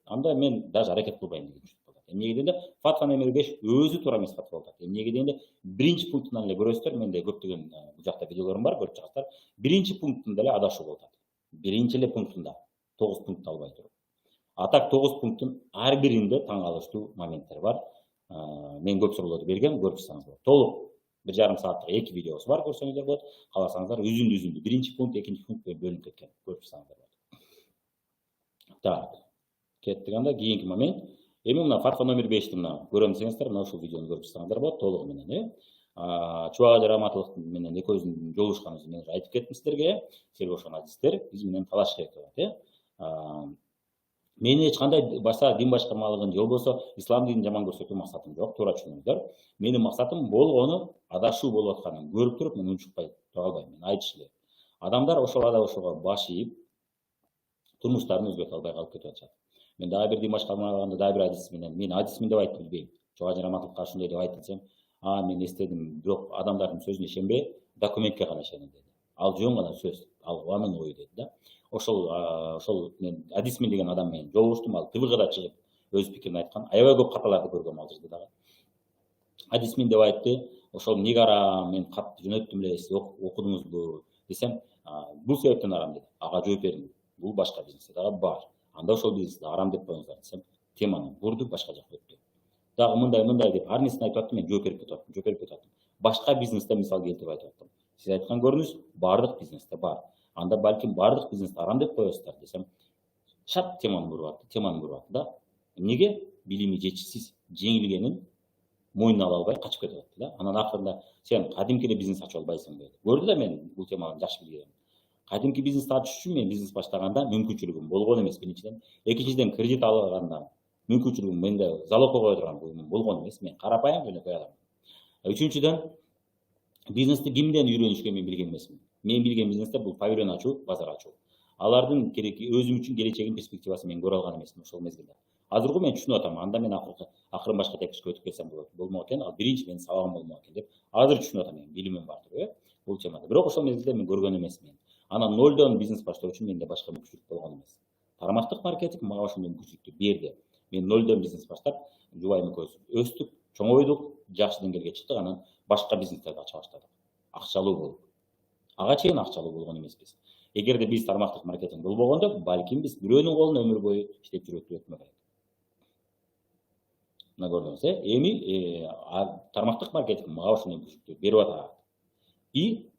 анда мен даже аракет кылбайм деген түшүнүк болот. Эмнеге дегенде фатва номер 5 өзү туура эмес фатва болот. Эмнеге дегенде биринчи пунктунан эле көрөсүздөр, менде көптөгөн бул жакта видеолорум бар, көрүп чыгасыздар. Биринчи пунктунда эле адашуу болуп атат. Биринчи эле пунктунда 9 пункту албай туруп. А так 9 пунктун ар биринде таң калыштуу моменттер бар. Мен көп суроолорду бергем, көрүп чыксаңыз болот. Толук 1,5 сааттык 2 видеосу бар, көрсөңүздөр болот. Кааласаңыздар үзүндү биринчи пункт, экинчи пункт бөлүнүп кеткен, көрүп чыксаңыздар болот. Так, кеттик анда кийинки момент. Эми мына фатва номер 5ти мына көрөм десеңиздер, мына ушул видеону көрүп чыксаңыздар болот толугу менен, Чубак Ажы Раматовдун менен экөөбүздүн жолугушканыбызды мен айтып кеттим сиздерге. Силерге ошону адистер биз менен талаш керек деп атат, Мен эч кандай башка дин башкармалыгын же болбосо ислам динин жаман көрсөтүү максатым жок, туура түшүнүңүздөр. Менин максатым болгону адашуу болуп атканын көрүп туруп мен унчукпай тура албайм, мен айтыш элек. Адамдар ошол адашууга баш ийип турмуштарын өзгөртө албай калып кетип атышат. Мен дагы бир дин башкармалыгында дагы бир адис менен, мен адисмин деп айтып билбейм. Чубак Ажы Раматовго ушундай деп айтып десем, мен эстедим, бирок адамдардын сөзүнө ишенбей, документке гана ишенин деди. Ал жөн гана сөз, ал анын ою деди да. Ошол мен адисмин деген адам менен жолугуштум, ал ТВга да чыгып өз пикирин айткан. Аябай көп каталарды көргөм ал жерде дагы. Адисмин деп айтты. Ошол эмнеге арам, мен кат жөнөттүм эле, сиз окудуңузбу десем, бул себептен арам деди. Ага жооп бердим. Бул башка бизнесте дагы бар. Анда ошол бизнести арам деп коюңуздар десем, теманы бурду, башка жака өттү. Дагы мындай деп ар нерсени айтып аттым, мен жооп берип кетип аттым. Башка бизнесте мисал келтирип айтып аттым. Сиз айткан көрүнүш бардык бизнесте бар. Анда балким бардык бизнести арам деп коесуздар десем, шат теманы буруп атты да. Эмнеге? Билими жетишсиз, жеңилгенин мойнуна ала албай качып кетип атты да. Анан акырында сен кадимки эле бизнес ачып албайсың деди. Көрдү да мен бул теманы жакшы билгенмин. Кадимки бизнести ачыш үчүн мен бизнес баштаганда мүмкүнчүлүгүм болгон эмес биринчиден. Экинчиден кредит алганда мүмкүнчүлүгүм, менде залог кое турган буюмум болгон эмес. Мен карапайым жөнөкөй адам. Үчүнчүдөн бизнести кимден үйрөнүшкө мен билген эмесмин. Мен билген бизнестер бул павильон ачуу, базар ачуу. Алардын өзүм үчүн келечегин перспективасын мен көрө алган эмесмин ошол мезгилде. Азыркы мен түшүнүп атам, анда мен акырын башка текшке өтүп кетсем болмок экен, ал биринчи менин сабагым болмок экен деп азыр түшүнүп атам, мен билимим бар туруп, бул темада. Бирок ошол мезгилде мен көргөн эмесмин. Анан нолдон бизнес баштоо үчүн менде башка мүмкүнчүлүк болгон эмес. Тармактык маркетинг мага ошондой мүмкүнчүлүктү берди. Мен нолдон бизнес баштап, жубайым экөөбүз өстүк, чоңойдук, жакшы деңгээлге чыктык, анан башка бизнестерди ача баштадык. Акчалуу болуп. Ага чейин акчалуу болгон эмеспиз. Эгерде биз тармактык маркетинг болбогондо, балким биз бирөөнүн колунда өмүр бою иштеп жүрүп өтмөк элек. Мына көрдүңүз, эми тармактык маркетинг мага ошондой мүмкүнчүлүктү берип атат. И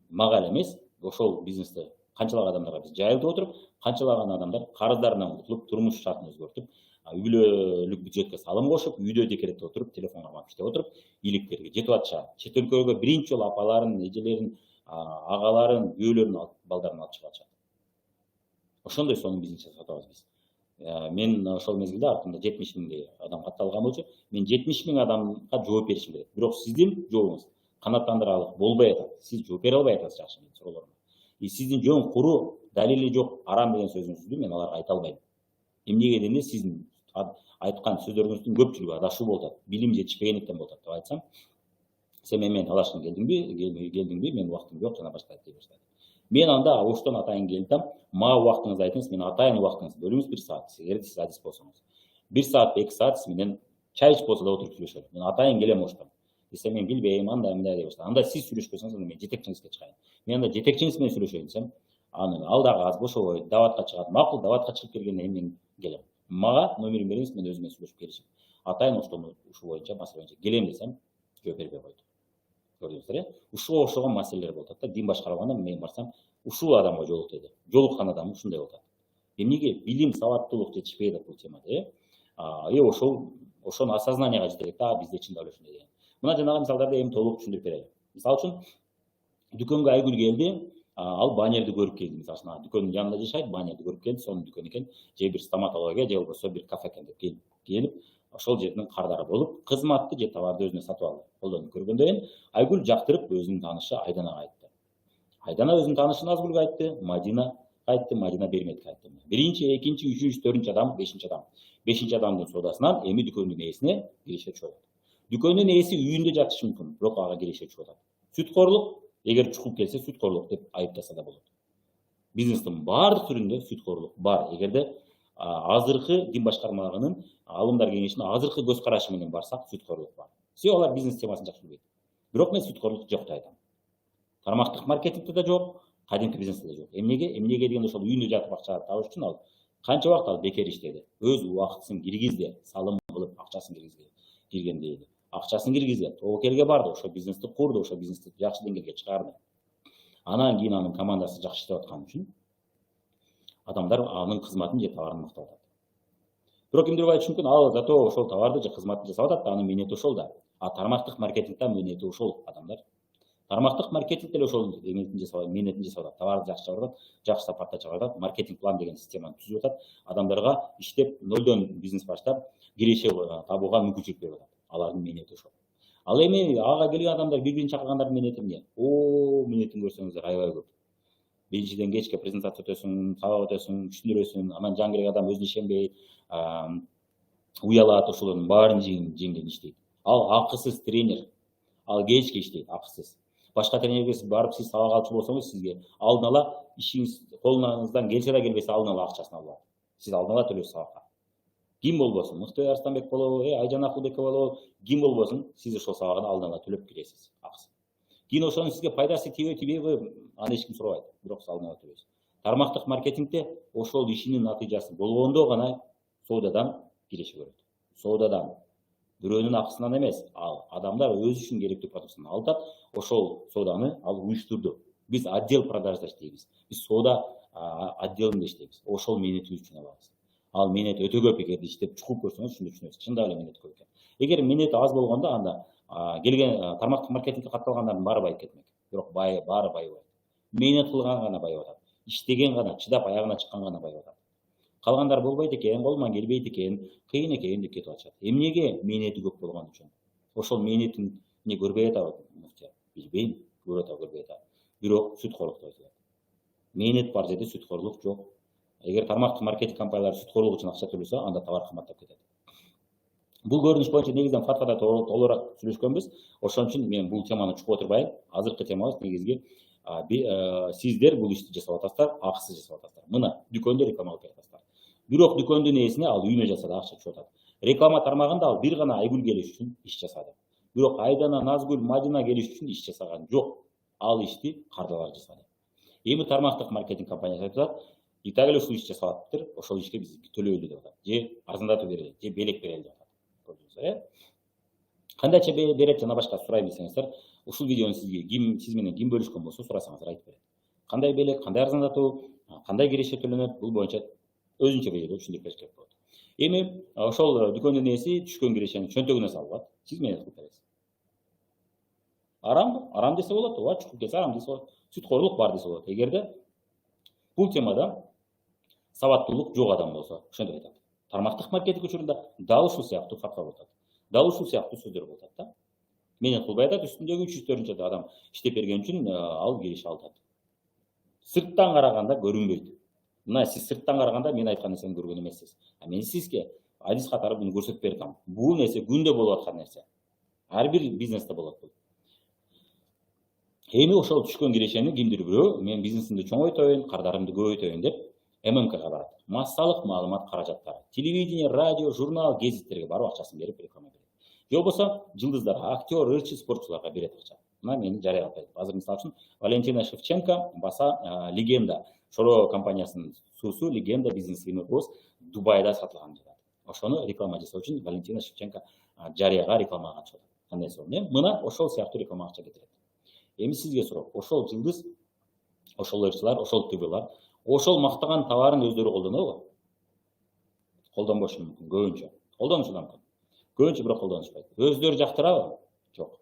мага эле эмес, ошол бизнесте канчалаган адамдарга биз жайылтып отуруп, канчалаган адамдар карыздарынан кутулуп, турмуш шартын өзгөртүп, үй бүлөлүк бюджетке салым кошуп, үйдө декретте отуруп, телефонго карап иштеп отуруп, ийгиликтерге жетип атышат. Чет өлкөгө биринчи жолу апаларын, эжелерин, агаларын, күйөөлөрүн алып, балдарын алып чыгып атышат. Ошондой сонун бизнес жасап атабыз биз. Мен ошол мезгилде артымда 70 миңдей адам катталган болчу. Мен 70 миң адамга жооп беришим керек. Бирок сиздин жообуңуз канааттандырарлык болбой атат. Сиз жооп бере албай атасыз жакшы менин суроолорума. Сиздин жөн куру далили жок, арам деген сөзүңүздү мен аларга айта албайм. Эмнеге дегенде сиздин айткан сөздөрүңүздүн көпчүлүгү адашуу болуп атат. Билим жетишпегендиктен болуп атат деп айтсам, сен менен талашкың келдиңби? Мен убактым жок, жана башка дей баштады. Мен анда оштон атайын келдим. Мага убактыңызды айтыңыз, мен атайын убактыңызды бөлүңүз 1 саат. Эгер сиз адис болсоңуз. 1 саат, 2 саат сиз менен чай ичип болсо да отуруп сүйлөшөлү. Мен атайын келем оштон. Десем мен билбейм, мындай дей баштады. Анда сиз сүйлөшпөсөңүз, мен жетекчиңизге чыгайын. Мен анда жетекчиңиз менен сүйлөшөйүн десем, ал дагы аз бошобойт, даватка чыгат. Макул, даватка чыгып келгенден кийин мен келем. Мага номерин бериңиз, мен өзүм менен сүйлөшүп келишим. Атайын оштон ушул боюнча, маселе боюнча келем десем, жооп бербей койду. Көрдүңүздөр, ушуга окшогон маселелер болуп атат да. Дин башкарганда мен барсам, ушул адамга жолук деди. Жолуккан адам ушундай болуп атат. Эмнеге? Билим, сабаттуулук жетишпей атат бул темада, ошону осознанияга жете элек да, бизде чындап эле ушундай деген. Мына жанагы мисалдарды эми толук түшүндүрүп берели. Мисалы үчүн, дүкөнгө Айгүл келди, ал баннерди көрүп келди. Мисалы үчүн, дүкөндүн жанында жашайт, баннерди көрүп келди, сонун дүкөн экен, же бир стоматология, же болбосо бир кафе экен деп келип, ошол жердин кардары болуп, кызматты же товарды өзүнө сатып алды. Колдонуп көргөндөн кийин Айгүл жактырып өзүнүн таанышы Айданага айтты. Айдана өзүнүн таанышын Назгүлгө айтты, Мадина айтты, Мадина Берметке айтты. Биринчи, экинчи, үчүнчү, төртүнчү адам, бешинчи адам. Бешинчи адамдын соодасынан эми дүкөндүн ээсине киреше чыгып атат. Дүкөндүн ээси үйүндө жатышы мүмкүн, бирок ага киреше чыгып атат. Сүткорлук, эгер чукуп келсе сүткорлук деп айыптаса да болот. Бизнестин баардык түрүндө сүткорлук бар. Эгерде азыркы дин башкармалыгынын алымдар кеңешинин азыркы көз карашы менен барсак сүткөрлүк бар. Себеби алар бизнес темасын жакшы билбейт. Бирок мен сүткөрлүк жок деп айтам. Тармактык маркетингде да жок, кадимки бизнесте да жок. Эмнеге деген ошол үйүндө жатып акча табыш үчүн ал канча убакыт ал бекер иштеди. Өз убактысын киргизди, салым кылып акчасын кирген дейли. Акчасын киргизди, тобокелге барды, ошо бизнести курду, ошо бизнести жакшы деңгээлге чыгарды. Анан кийин анын командасы жакшы иштеп аткан үчүн адамдар анын кызматын же товарын мактап атат. Бирок кимдир айтышы мүмкүн, ал зато ошол товарды же кызматты жасап атат да, анын мээнети ошол да. Тармактык маркетингде мээнети ошол адамдар. Тармактык маркетинг деле ошол мээнетин жасап атат. Товарды жакшы чыгарып атат, жакшы сапатта чыгарып атат, маркетинг план деген системаны түзүп атат. Адамдарга иштеп нолдон бизнес баштап киреше табууга мүмкүнчүлүк берип атат. Алардын мээнети ошол. Ал эми ага келген адамдар бири-бирин чакыргандар мээнети эмне? Мээнетин көрсөңүздөр аябай көп. Биринчиден кечке презентация өтөсүң, сабак өтөсүң, түшүндүрөсүң, анан жаңы келген адам өзүнө ишенбей, уялат, ошолордун баарын жеңген иштейт. Ал акысыз тренер, ал кечке иштейт, акысыз. Башка тренерге сиз барып сиз сабак алчу болсоңуз, сизге алдын ала ишиңиз колуңуздан келсе да келбесе алдын ала акчасын алып алат. Сиз алдын ала төлөйсүз сабакка. Ким болбосун, Мыкты Арстанбек болобу, Айжан Акылбек болобу, ким болбосун, сиз ошол сабагын алдын ала төлөп киресиз, акысын. Кийин ошонун сизге пайдасы тийбейби, аны эч ким сурабайт, бирок сиз алдын ала төлөйсүз. Тармактык маркетингде ошол ишинин натыйжасы болгондо гана соодадан киреше көрөт. Соодадан. Бирөөнүн акысынан эмес, ал адамдар өзү үчүн керектүү продукцияны алып, ошол сооданы ал уюштурду. Биз отдел продажда иштейбиз. Биз соода отделинде иштейбиз. Ошол мээнети үчүн алабыз. Ал мээнет өтө көп, эгерде иштеп чукуп көрсөңүз, түшүнөсүз. Чындап эле мээнет көп экен. Эгер мээнети аз болгондо, анда келген тармактык маркетингге катталгандардын баары байып кетмек. Бирок баары байыбайт. Мээнет кылган гана байып атат. Иштеген гана, чыдап аягына чыккан гана байып атат. Калгандар болбойт экен, колуман келбейт экен, кыйын экен деп кетип атышат. Эмнеге? Мээнети көп болгон үчүн. Ошол мээнетин көрбөй атабы муфтия? Билбейм, көрүп атабы, көрбөй атабы. Бирок сүткөрлүк деп атат. Мээнет бар жерде сүткөрлүк жок. Эгер тармактык маркетинг компаниялары сүткөрлүк үчүн акча төлөсө, анда товар кымбаттап кетет. Бул көрүнүш боюнча негизинен фатвада толугураак сүйлөшкөнбүз. Ошон үчүн мен бул теманы чукуп отурбайм. Азыркы темабыз негизги сиздер бул ишти жасап атасыздар, акысыз жасап атасыздар. Мына дүкөндө реклама алып жатасыздар. Бирок дүкөндүн ээсине ал үйүнө жаса да акча түшүп атат. Реклама тармагында ал бир гана Айгүл келиш үчүн иш жасады. Бирок Айдана, Назгүл, Мадина келиш үчүн иш жасаган жок. Ал ишти кардалар жасады. Эми тармактык маркетинг компаниясы айтып атат, и так эле ушул иш жасап атыптыр, ошол ишке биз төлөйлү деп атат. Же арзандатып берели, же белек берели деп атат. Көрдүңүздөр, кандайча берет жана башка сурайм десеңиздер, ушул видеону сиз менен ким бөлүшкөн болсо сурасаңыздар айтып берет. Кандай белек, кандай арзандатуу, кандай киреше төлөнөт, бул боюнча өзүнчө видеодо түшүндүрүп бериш керек болот. Эми ошол дүкөндүн ээси түшкөн кирешени чөнтөгүнө салып алат. Сиз менен кылып бересиз. Арамбы? Арам десе болот, ооба, чукуп келсе арам десе болот. Сүткөрлүк бар десе болот. Эгерде бул темада сабаттуулук жок адам болсо, ошентип айтат. Тармактык маркетинг учурунда дал ушул сыяктуу факта болот. Дал ушул сыяктуу сөздөр болот да. Менен кылбай атат, үстүндөгү 304-чү адам иштеп берген үчүн ал киреше алат. Сырттан караганда көрүнбөйт. Мына сиз сырттан караганда мен айткан нерсени көргөн эмессиз. Мен сизге адис катары буну көрсөтүп берип атам. Бул нерсе күндө болуп аткан нерсе. Ар бир бизнесте болот бул. Эми ошол түшкөн кирешени кимдир бирөө мен бизнесимди чоңойтоюн, кардарымды көбөйтөйүн деп ММКга барат. Массалык маалымат каражаттары. Телевидение, радио, журнал, гезиттерге барып акчасын берип реклама берет. Же болбосо жылдыздарга, актер, ырчы, спортчуларга берет акча. Мына мени жарыялап берет. Азыр мисалы үчүн Валентина Шевченко баса Легенда Шоро компаниясынын суусу Легенда бизнес лимитибиз Дубайда сатылган жатат. Ошону реклама жасоо үчүн Валентина Шевченко жарыяга рекламага чыгат. Кандай сонун? Мына ошол сыяктуу реклама акча кетирет. Эми сизге суроо, ошол жылдыз, ошол ырчылар, ошол ТВлар, ошол мактаган товарын өздөрү колдонобу? Колдонбошу мүмкүн, көбүнчө. Колдонушу мүмкүн. Көбүнчө бирок колдонушпайт. Өздөрү жактырабы? Жок.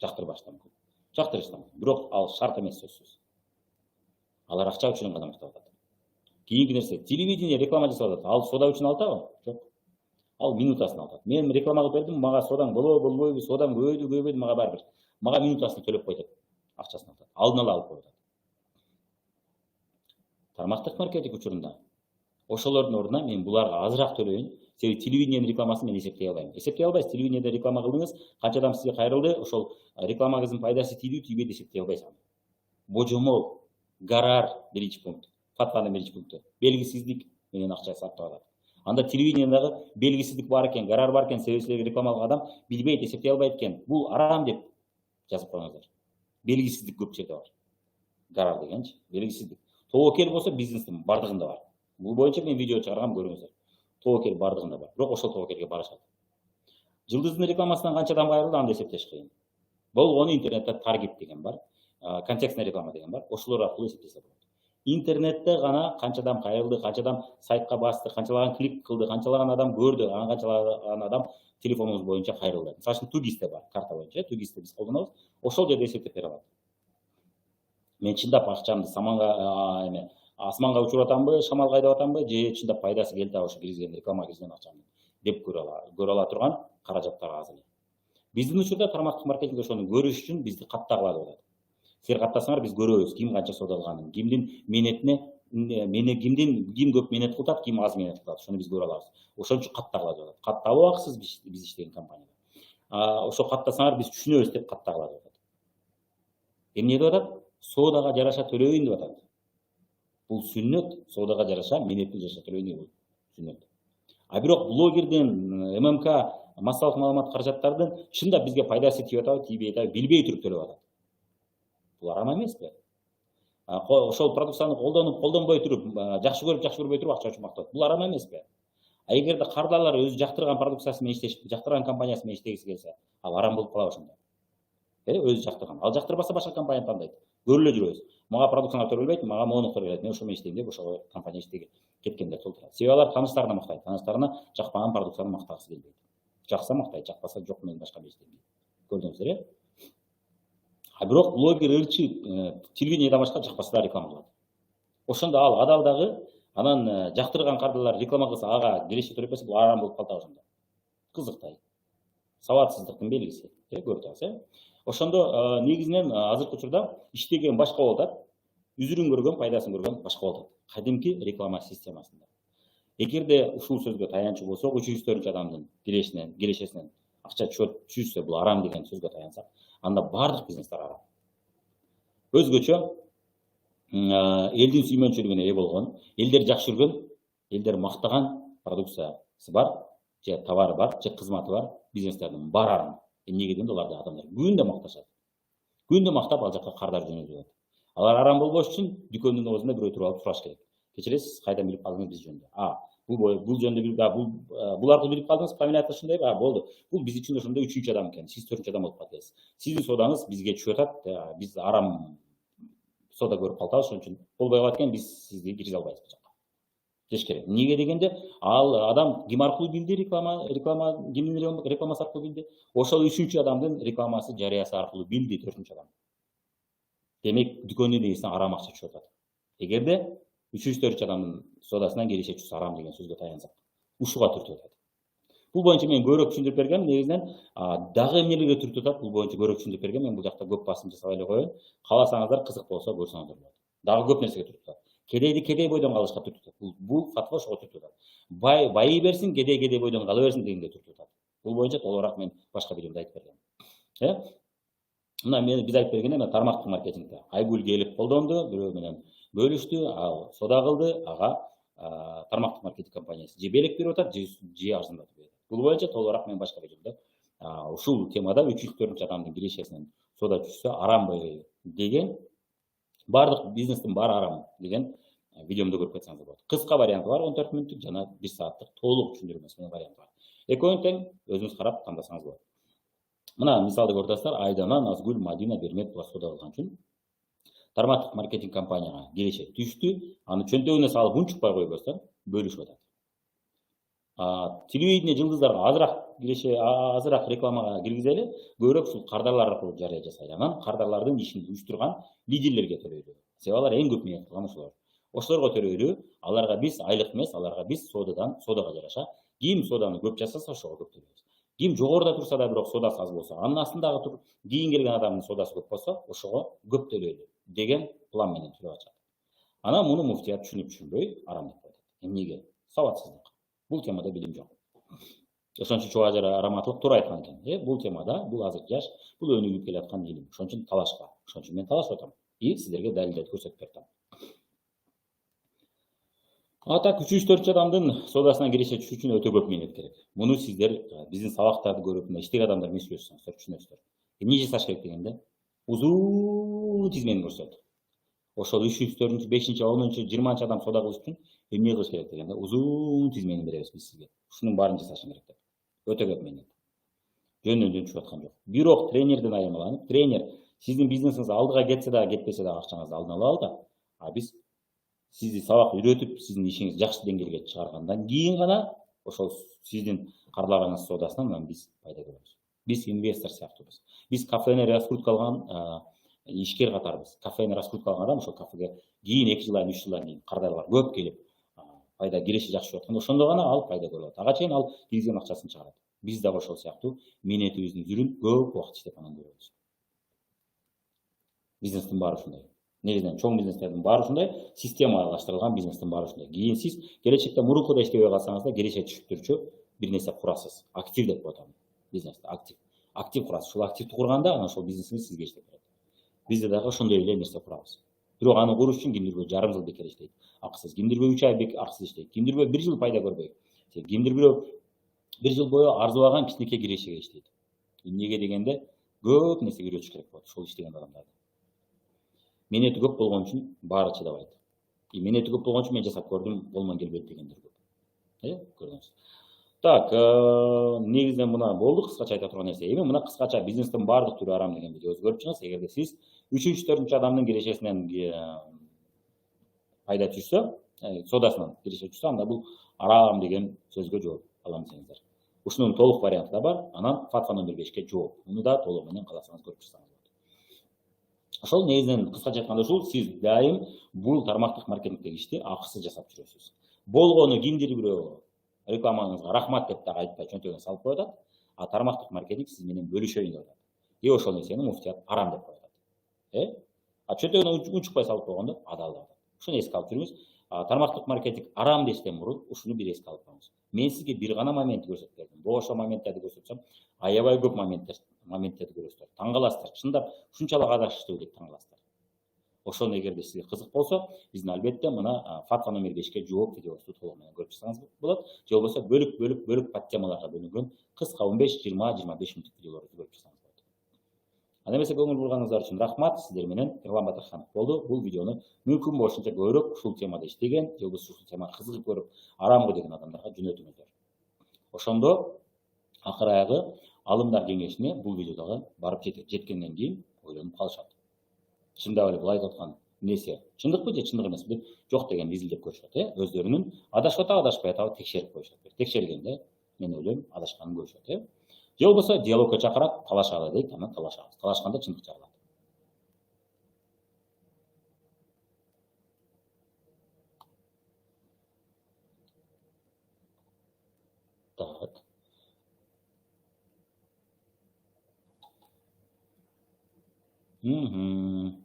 Жактырбашы да мүмкүн. Жактырышы да мүмкүн. Бирок ал шарт эмес сөзсүз. Алар акча үчүн гана мактап атат. Кийинки нерсе, телевидение реклама жасап атат. Ал соода үчүн алатабы? Жок. Ал минутасын алат. Мен реклама кылып бердим, мага соодаң болобу, болбойбу, соодам көбөйдү, мага барбир. Мага минутасын төлөп кой деп акчасын алат. Алдын ала алып коет. Тармактык маркетинг учурунда ошолордун ордуна мен буларга азыраак төлөйүн. Себеби телевидениенин рекламасын мен эсептей албайм. Эсептей албайсыз. Телевидениеде реклама кылдыңыз, канча адам сизге кайрылды, ошол рекламаңыздын пайдасы тийдиби, тийбейди эсептей албайсыз. Божомол, гарар биринчи пункт. Фатванын биринчи пункту. Белгисиздик, менен акча сатып алат. Анда телевидениедагы белгисиздик бар экен, гараж бар экен, себепсиздерге рекламалык адам билбейт, эсептей албайт экен. Бул арам деп жазып коюңуздар. Белгисиздик көп жерде бар. Гараж дегенчи, белгисиздик. Тобокел болсо бизнестин бардыгында бар. Бул боюнча мен видео чыгаргам, көрүңүздөр. Тобокел бардыгында бар. Бирок ошол тобокелге барышат. Жылдыздын рекламасынан канча адам кайрылды, аны эсептеш кыйын. Болгону интернетте таргет деген бар, контекстный реклама деген бар. Ошолор аркылуу эсептесе болот. Интернетте гана канча адам кайрылды, канча адам сайтка басты, канчалаган клик кылды, канчалаган адам көрдү, канчалаган адам телефонубуз боюнча кайрылды. Мисалы үчүн Тугисте бар, карта боюнча, Тугисте биз колдонобуз. Ошол жерде эсептеп бере алат. Мен чындап акчамды саманга асманга учуруп атамбы, шамалга айдап атамбы, же чындап пайдасы келди ошо киргизген реклама киргизген акчамды деп көрө ала турган каражаттар аз эле. Биздин учурда тармактык маркетинг ошону көрүш үчүн бизди каттагыла деп атат. Силер каттасаңар биз көрөбүз ким канча соода кылганын, кимдин ким көп менет кылат, ким аз менет кылат, ошону биз көрө алабыз. Ошон үчүн каттагыла деп атат. Катталып аксыз биз иштеген компанияда. Ошо каттасаңар биз түшүнөбүз деп каттагыла деп атат. Эмне деп атат? Соодага жараша төлөйүн деп атат. Бул сүннөт, соодага жараша менетти жараша төлөйүн деп сүннөт. А бирок блогердин, ММК массалык маалымат каражаттардын чындап бизге пайдасы тийип атабы, тийбей атабы билбей туруп төлөп атат. Бул арам эмеспи? Ошол продукцияны колдонбой туруп, жакшы көрбөй туруп акча үчүн мактап. Бул арам эмеспи? А эгерде кардарлар өзү жактырган продукциясы менен иштешип, жактырган компаниясы менен иштегиси келсе, ал арам болуп калабы ошондо? Өзү жактырган. Ал жактырбаса башка компания тандайт. Көрүлө жүрөбүз. Мага продукцияңар төлөбөйт, мага монуктар келет. Мен ошо менен иштейм деп ошого компания иштеге кеткендер толтурат. Себеби алар тааныштарына мактайт. Тааныштарына жакпаган продукцияны мактагысы келбейт. Жакса мактайт, жакпаса жок, мен башка бир иштейм дейт. Көрдүңүздөр, А бирок блогер ылчы телевидениеден башка жакпаса да реклама кылат. Ошондо ал адал дагы анан жактырган кардарлар реклама кылса, ага келеши төлөп берсе, бул арам болуп калат ошондо. Кызыктай. Сабатсыздыктын белгиси, көрүп атасыз. Ошондо негизинен азыркы учурда иштеген башка болуп атат, үзүрүн көргөн, пайдасын көргөн башка болуп атат. Кадимки реклама системасында. Эгерде ушул сөзгө таянчу болсок, 304 адамдын келешесинен акча түшүрсө, бул арам деген сөзгө таянсак, анда бардык бизнестер арам. Өзгөчө элдин сүймөнчүлүгүнө ээ болгон, элдер жакшы көргөн, элдер мактаган продукциясы бар, же товары бар, же кызматы бар бизнестердин баары арам. Эмнеге дегенде аларды адамдар күндө макташат. Күндө мактап ал жакка кардар жөнөтүп. Алар арам болбош үчүн дүкөндүн оозунда бирөө туруп алып сураш керек. Кечиресиз, кайдан билип калдыңыз биз жөнүндө? Бул жөнүндө билип, бул аркылуу билип калдыңыз, фамилия ушундай, болду. Бул биз үчүн ошондой 3-3 адам экен. Сиз 4-чү адам болуп калдыңыз. Сиздин соодаңыз бизге түшүп атат, биз арам соода көрүп калдык, ошон үчүн болбой калат экен, биз сизди киргизе албайбыз бул жакка. Деш керек. Эмнеге дегенде, ал адам ким аркылуу билди, реклама кимдин рекламасы аркылуу билди. Ошол 3-чү адамдын рекламасы, жарыясы аркылуу билди 4-чү адам. Демек, дүкөндүн ээсине арам акча түшүп атат. Эгерде 3-4 адамдын соодасынан келише түшсө арам деген сөзгө таянсак, ушуга түртүп атат. Бул боюнча мен көбүрөөк түшүндүрүп бергем, негизинен дагы эмнелерге түртүп атат, бул боюнча көбүрөөк түшүндүрүп бергем. Мен бул жакта көп басым жасабай эле коеюн. Кааласаңыздар, кызык болсо көрсөңүздөр болот. Дагы көп нерсеге түртүп атат. Кедейди кедей бойдон калышка түртүп атат. Бул фатва ошого түртүп атат. Байый берсин, кедей бойдон кала берсин дегенге түртүп атат. Бул боюнча толугураак мен башка видеомдо айтып бергем. Мына мен биз айтып бергенде, мен тармактык маркетингде Айгүл келип колдонду, бирөө менен бөлүштү, ал соода кылды, ага тармактык маркетинг компаниясы же белек берип атат, же арзандатып берет. Бул боюнча толугураак мен башка видеомдо ушул темада 3-4 адамдын кирешесинен соода түшсө арамбы деген, бардык бизнестин баары арам деген видеомдо көрүп кетсеңиз болот. Кыска варианты бар, 14 мүнөттүк, жана 1 сааттык толук түшүндүрмөсү менен варианты бар. Экөөнү тең өзүңүз карап тандасаңыз болот. Мына мисалды көрүп атасыздар, Айдана, Назгүл, Мадина, Бермет соода кылган үчүн тармактык маркетинг компанияга келеше түштү, аны чөнтөгүнө салып унчукпай койбостон бөлүшүп атат. Телевидение жылдыздарга азыраак рекламага киргизели, көбүрөөк ушул кардарлар аркылуу жарыя жасайлы. Анан кардарлардын ишин уюштурган лидерлерге төлөйлү. Себеби алар эң көп менет кылган ошолор. Ошолорго төлөйлү, аларга биз айлык эмес, аларга биз соодага жараша, ким сооданы көп жасаса ошого көп төлөйбүз. Ким жогоруда турса да бирок соодасы аз болсо, анын астындагы кийин келген адамдын соодасы көп болсо, ошого көп төлөйлү деген план менен төлөп атышат. Анан муну муфтият түшүнбөй арам деп коет. Эмнеге? Сабатсыздык. Бул темада билим жок. Ошон үчүн Чубажыр Араматов туура айткан экен. Бул темада, бул азыр жаш, бул өнүгүп келаткан илим. Ошон үчүн талашка. Ошон үчүн мен талашып атам. Сиздерге далилдерди көрсөтүп бердим. Ата 3-4 адамдын содасына кире түшүү үчүн өтө көп мээнет керек. Муну сиздер биздин сабактарды көрүп, мына иштеген адамдар менен сүйлөшсөңүздөр, түшүнөсүздөр. Эмне жасаш керек дегенде, узун тизмени көрсөтөт. Ошол 300, 400, 500, 10, 20 адам сода кылыш үчүн эмне кылыш керек дегенде, узун тизмени беребиз биз сизге. Ушунун баарын жасашың керек деп. Өтө көп мээнет. Жөнүндөн түшүп аткан жок. Бирок тренерден айырмаланып, тренер сиздин бизнесиңиз алдыга кетсе дагы, кетпесе дагы акчаңызды алдын ала алды. А биз сизди сабак үйрөтүп, сиздин ишиңизди жакшы деңгээлге чыгаргандан кийин гана ошол сиздин карлаганыңыз содасынан биз пайда көрөбүз. Биз инвестор сыяктуубуз. Биз кафени раскрутка алган ишкер катарбыз. Кафени раскрутка алган адам ошол кафеге кийин 2 жылдан 3 жылдан кийин кардарлар көп келип, пайда киреши жакшы болуп атканда ошондо гана ал пайда көрүп алат. Ага чейин ал киргизген акчасын чыгарат. Биз дагы ошол сыяктуу мээнетибиздин жүрүн көп убакыт иштеп анан көрөбүз. Бизнестин баары ушундай. Негизинен чоң бизнестердин баары ушундай, системалаштырылган бизнестин баары ушундай. Кийин сиз келечекте мурункудай иштебей калсаңыз да киреше түшүп турчу бир нерсе курасыз. Актив деп коет аны. Бизнесте актив. Актив курасыз. Ушул активди курганда анан ошол бизнесиңиз сизге иштеп берет. Бизде дагы ошондой эле нерсе курабыз. Бирок аны куруу үчүн кимдир жарым жыл бекер иштейт. Акысыз. Кимдир 3 ай акысыз иштейт. Кимдир 1 жыл пайда көрбөй. Кимдир 1 жыл бою арзыбаган кичинекей кирешеге иштейт. Эмнеге дегенде көп нерсе үйрөтүш керек болот ошол иштеген адамдарды. Мээнети көп болгон үчүн баары чыдабайт. Мээнети көп болгон үчүн мен жасап көрдүм, болмон келбейт дегендер көп. Көрдүңүз. Так, негизинен мына болду кыскача айта турган нерсе. Эми мына кыскача бизнестин баардык түрү арам деген видеобузду көрүп чыгыңыз. Эгерде сиз 3-4 адамдын кирешесинен пайда түшсө, содасынан киреше түшсө, анда бул арам деген сөзгө жооп алам десеңиздер. Ушунун толук варианты да бар. Анан фатва номер 5ке жооп. Муну да толугу менен кааласаңыз көрүп чыксаңыз болот. Ошол негизинен кыскача айтканда ушул, сиз дайым бул тармактык маркетингдеги ишти акысыз жасап жүрөсүз. Болгону кимдир бирөө рекламаңызга рахмат деп дагы айтпай чөнтөгүнө салып коюп атат, а тармактык маркетинг сиз менен бөлүшөйүн деп атат. Ошол нерсени муфтият арам деп коюп атат. А чөнтөгүнө унчукпай салып койгондо адал деп атат. Ушуну эске алып жүрүңүз. Тармактык маркетинг арам дештен мурун ушуну бир эске алып коюңуз. Мен сизге бир гана момент көрсөтүп бердим. Бошо моменттерди көрсөтсөм, аябай көп моменттерди көрөсүздөр. Таң каласыздар. Чындап ушунчалык адаштыбы деп таң каласыздар. Ошону эгерде сизге кызык болсо, биздин албетте мына фатва номер 5ке жооп видеосу толугу менен көрүп чыксаңыз болот. Же болбосо бөлүк подтемаларга бөлүнгөн кыска 15, 20, 25 мүнөттүк видеолорду көрүп чыксаңыз болот. Анда эмесе көңүл бурганыңыздар үчүн рахмат. Сиздер менен Эрлан Батырханов болду. Бул видеону мүмкүн болушунча көбүрөөк ушул темада иштеген, же болбосо ушул темага кызыгып көрүп, арамгы деген адамдарга жөнөтүңүздөр. Ошондо акыр аягы алымдар кеңешине бул видео дагы барып жеткенден кийин ойлонуп калышат. Чындап эле бул айтып аткан нерсе чындыкпы же чындык эмеспи деп жок деген изилдеп көрүшөт. Өздөрүнүн адашып атабы, адашпай атабы текшерип коюшат. Текшергенде мен ойлойм адашканын көрүшөт. Же болбосо диалогко чакырат, талашалы дейт, анан талашабыз. Талашканда чындык чыгарылат. Так. Мхм.